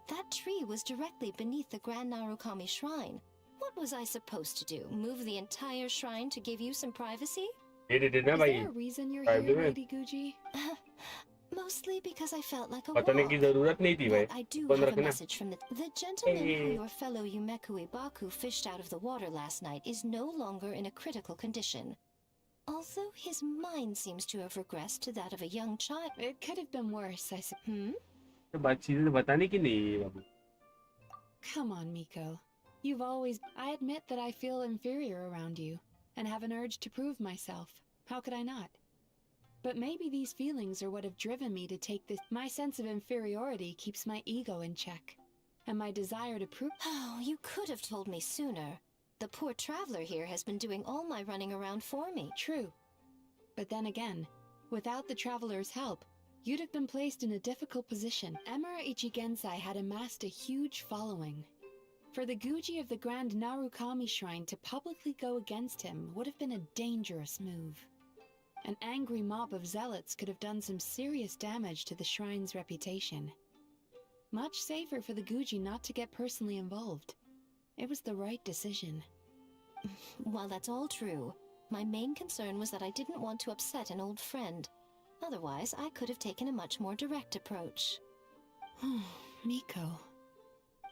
That tree was directly beneath the Grand Narukami Shrine. What was I supposed to do? Move the entire shrine to give you some privacy? Is there a reason you're here, Lady Guji? Mostly because I felt like a बताने की जरूरत नहीं थी भाई. I do बंद have a रखना. message from the gentleman who your fellow Umekui Baku fished out of the water last night is no longer in a critical condition. Although his mind seems to have regressed to that of a young child. It could have been worse, I suppose. तो बात चीजें बताने की नहीं है बाबू. Come on, Miko. You've always... I admit that I feel inferior around you, and have an urge to prove myself. How could I not? But maybe these feelings are what have driven me to take this... My sense of inferiority keeps my ego in check, and my desire to prove... Oh, you could have told me sooner. The poor traveler here has been doing all my running around for me. True. But then again, without the traveler's help, you'd have been placed in a difficult position. Emperor Ichigensai had amassed a huge following. For the Guji of the Grand Narukami Shrine to publicly go against him would have been a dangerous move. An angry mob of zealots could have done some serious damage to the shrine's reputation. Much safer for the Guji not to get personally involved. It was the right decision. While that's all true, my main concern was that I didn't want to upset an old friend. Otherwise, I could have taken a much more direct approach. Miko.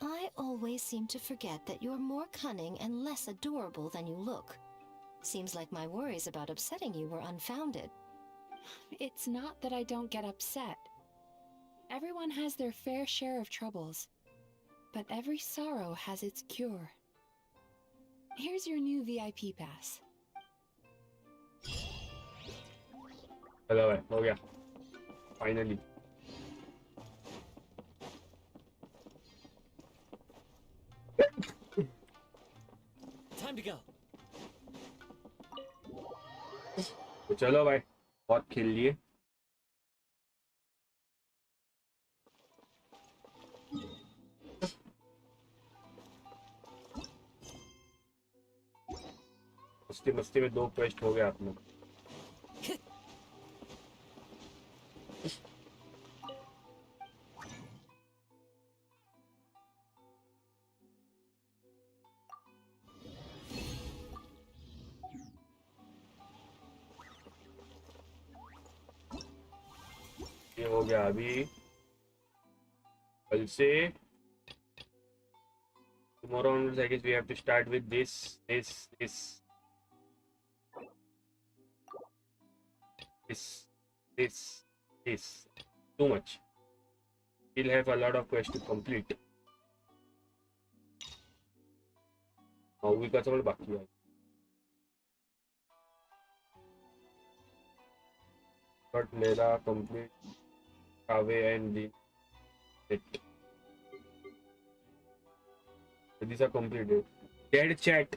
I always seem to forget that you're more cunning and less adorable than you look. Seems like my worries about upsetting you were unfounded. It's not that I don't get upset. Everyone has their fair share of troubles, but every sorrow has its cure. Here's your new VIP pass. चलो भाई हो गया finally. Time to go. तो चलो भाई बहुत खेल लिए. मस्ती मस्ती में 2 क्वेस्ट हो गया आपने. ये हो गया अभी. कल से tomorrow onwards I guess we have to start with this. Too much. We'll have a lot of quests to complete. We got some बाकी है. But मेरा complete Kave and the it. These are completed. Dead chat.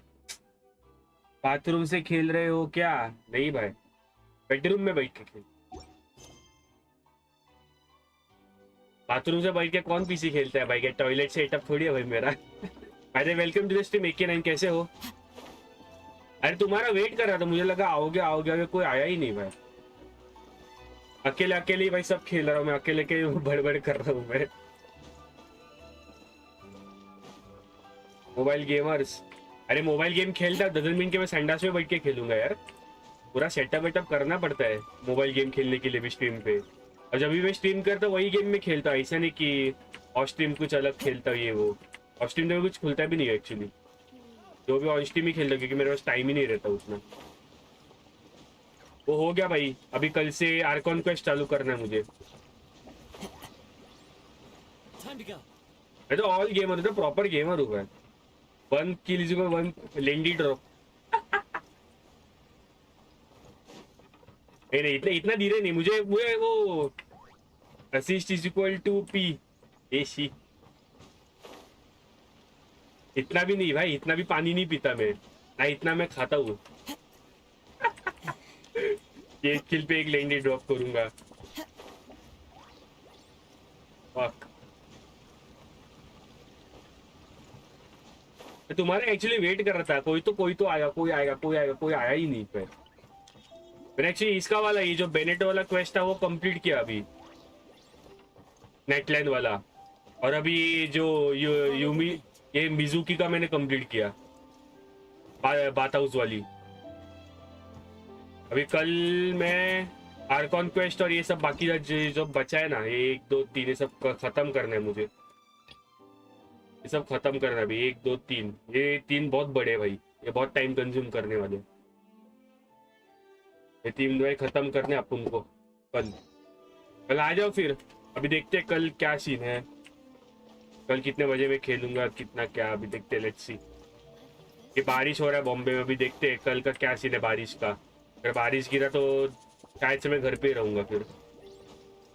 Bathroom से खेल रहे हो क्या? नहीं भाई. बेडरूम में बैठ के खेल. बाथरूम से बैठ के कौन पीसी खेलता है भाई? क्या टॉयलेट सेटअप थोड़ी है भाई मेरा. अरे welcome to the stream AK9. कैसे हो? अरे तुम्हारा वेट कर रहा था, मुझे लगा आओगे कोई आया ही नहीं भाई. अकेले अकेले भाई सब खेल रहा हूँ मैं. अकेले के बड़बड़ कर रहा हूँ मैं. Mobile gamers. अरे मोबाइल गेम खेलता डजंट मीन के मैं संडास में बैठ के खेलूंगा यार. पूरा सेटअप वेटअप करना पड़ता है मोबाइल गेम खेलने के लिए भी स्ट्रीम पे. और जब भी मैं स्ट्रीम करता वही गेम में खेलता हूँ. ऐसा नहीं कि ऑफ स्ट्रीम कुछ अलग खेलता हूँ. ये वो ऑफ स्ट्रीम तो कुछ खुलता भी नहीं है एक्चुअली. जो भी ऑन स्ट्रीम ही खेलता हूँ क्योंकि मेरे पास टाइम ही नहीं रहता उतना. वो हो गया भाई. अभी कल से आर्कॉन क्वेस्ट चालू करना है मुझे. मैं तो ऑल गेमर हूँ, प्रॉपर गेमर हूँ मैं. 1 kill is equal 1 लेंडी ड्रॉप. नहीं इतना धीरे नहीं. मुझे वो assist is equal to P AC. इतना भी नहीं भाई. इतना भी पानी नहीं पीता मैं ना. इतना मैं खाता हूँ. 1 किल पे 1 लेंडी ड्रॉप करूंगा. फक. तुम्हारे एक्चुअली वेट कर रहा था. कोई तो आएगा. कोई आया ही नहीं. फिर मैंने एक्चुअली इसका वाला ये जो बेनेट वाला क्वेस्ट था वो कंप्लीट किया अभी, नेटलैंड वाला. और अभी जो यूमी ये मिजुकी का मैंने कंप्लीट किया, बात हाउस वाली. अभी कल मैं आर्कॉन क्वेस्ट और ये सब बाकी जो बचा है ना, 1 2 3 ये सब खत्म करना है मुझे. ये सब खत्म करना है अभी. 1 2 3 ये 3 बहुत बड़े है भाई. ये बहुत टाइम कंज्यूम करने वाले. ये 3 भाई खत्म करने अपन को. कल आ जाओ फिर. अभी देखते हैं कल क्या सीन है. कल कितने बजे मैं खेलूंगा, कितना क्या, अभी देखते, लेट्स सी। ये बारिश हो रहा है बॉम्बे में, अभी देखते हैं कल का क्या सीन है बारिश का। अगर बारिश गिरा तो शायद से मैं घर पे ही रहूंगा, फिर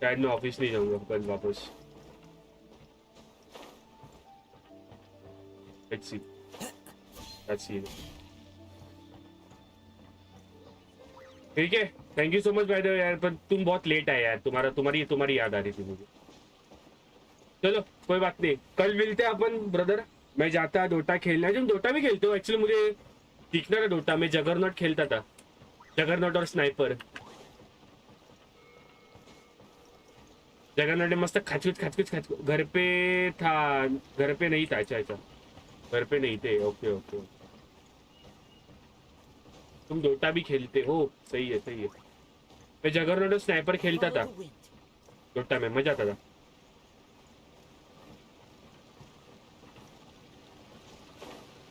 शायद मैं ऑफिस नहीं जाऊंगा कल वापस। लेट्स सी क्या सीन है। ठीक है, थैंक यू सो मच भाई यार, पर तुम बहुत लेट आए यार, तुम्हारी याद आ रही थी मुझे। चलो कोई बात नहीं, कल मिलते हैं अपन ब्रदर। मैं जाता डोटा खेलना, तुम डोटा भी खेलते हो? एक्चुअली मुझे सीखना था डोटा, मैं जगरनॉट खेलता था, जगरनॉट और स्नाइपर। जगरनॉट मस्त खच घर पे था, घर पे नहीं था। अच्छा घर पे नहीं थे, ओके ओके। तुम डोटा भी खेलते हो, सही है सही है। मैं जगरनॉट और स्नाइपर खेलता था डोटा में, मजा आता था।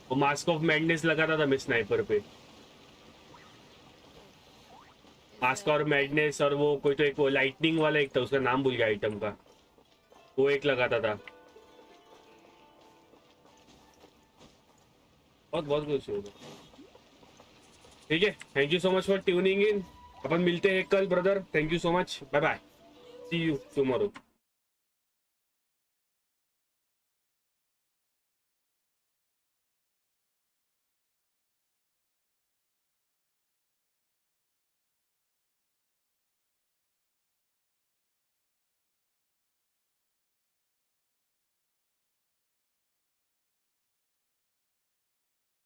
वो मास्क ऑफ मैडनेस लगाता था मैं स्नाइपर पे, मास्क और मैडनेस, और वो कोई तो एक वो लाइटनिंग वाला एक था, उसका नाम भूल गया आइटम का, वो एक लगाता था। बहुत कुछ होगा। ठीक है, thank you so much for tuning in. अपन मिलते हैं कल brother, thank you so much, bye bye, see you tomorrow.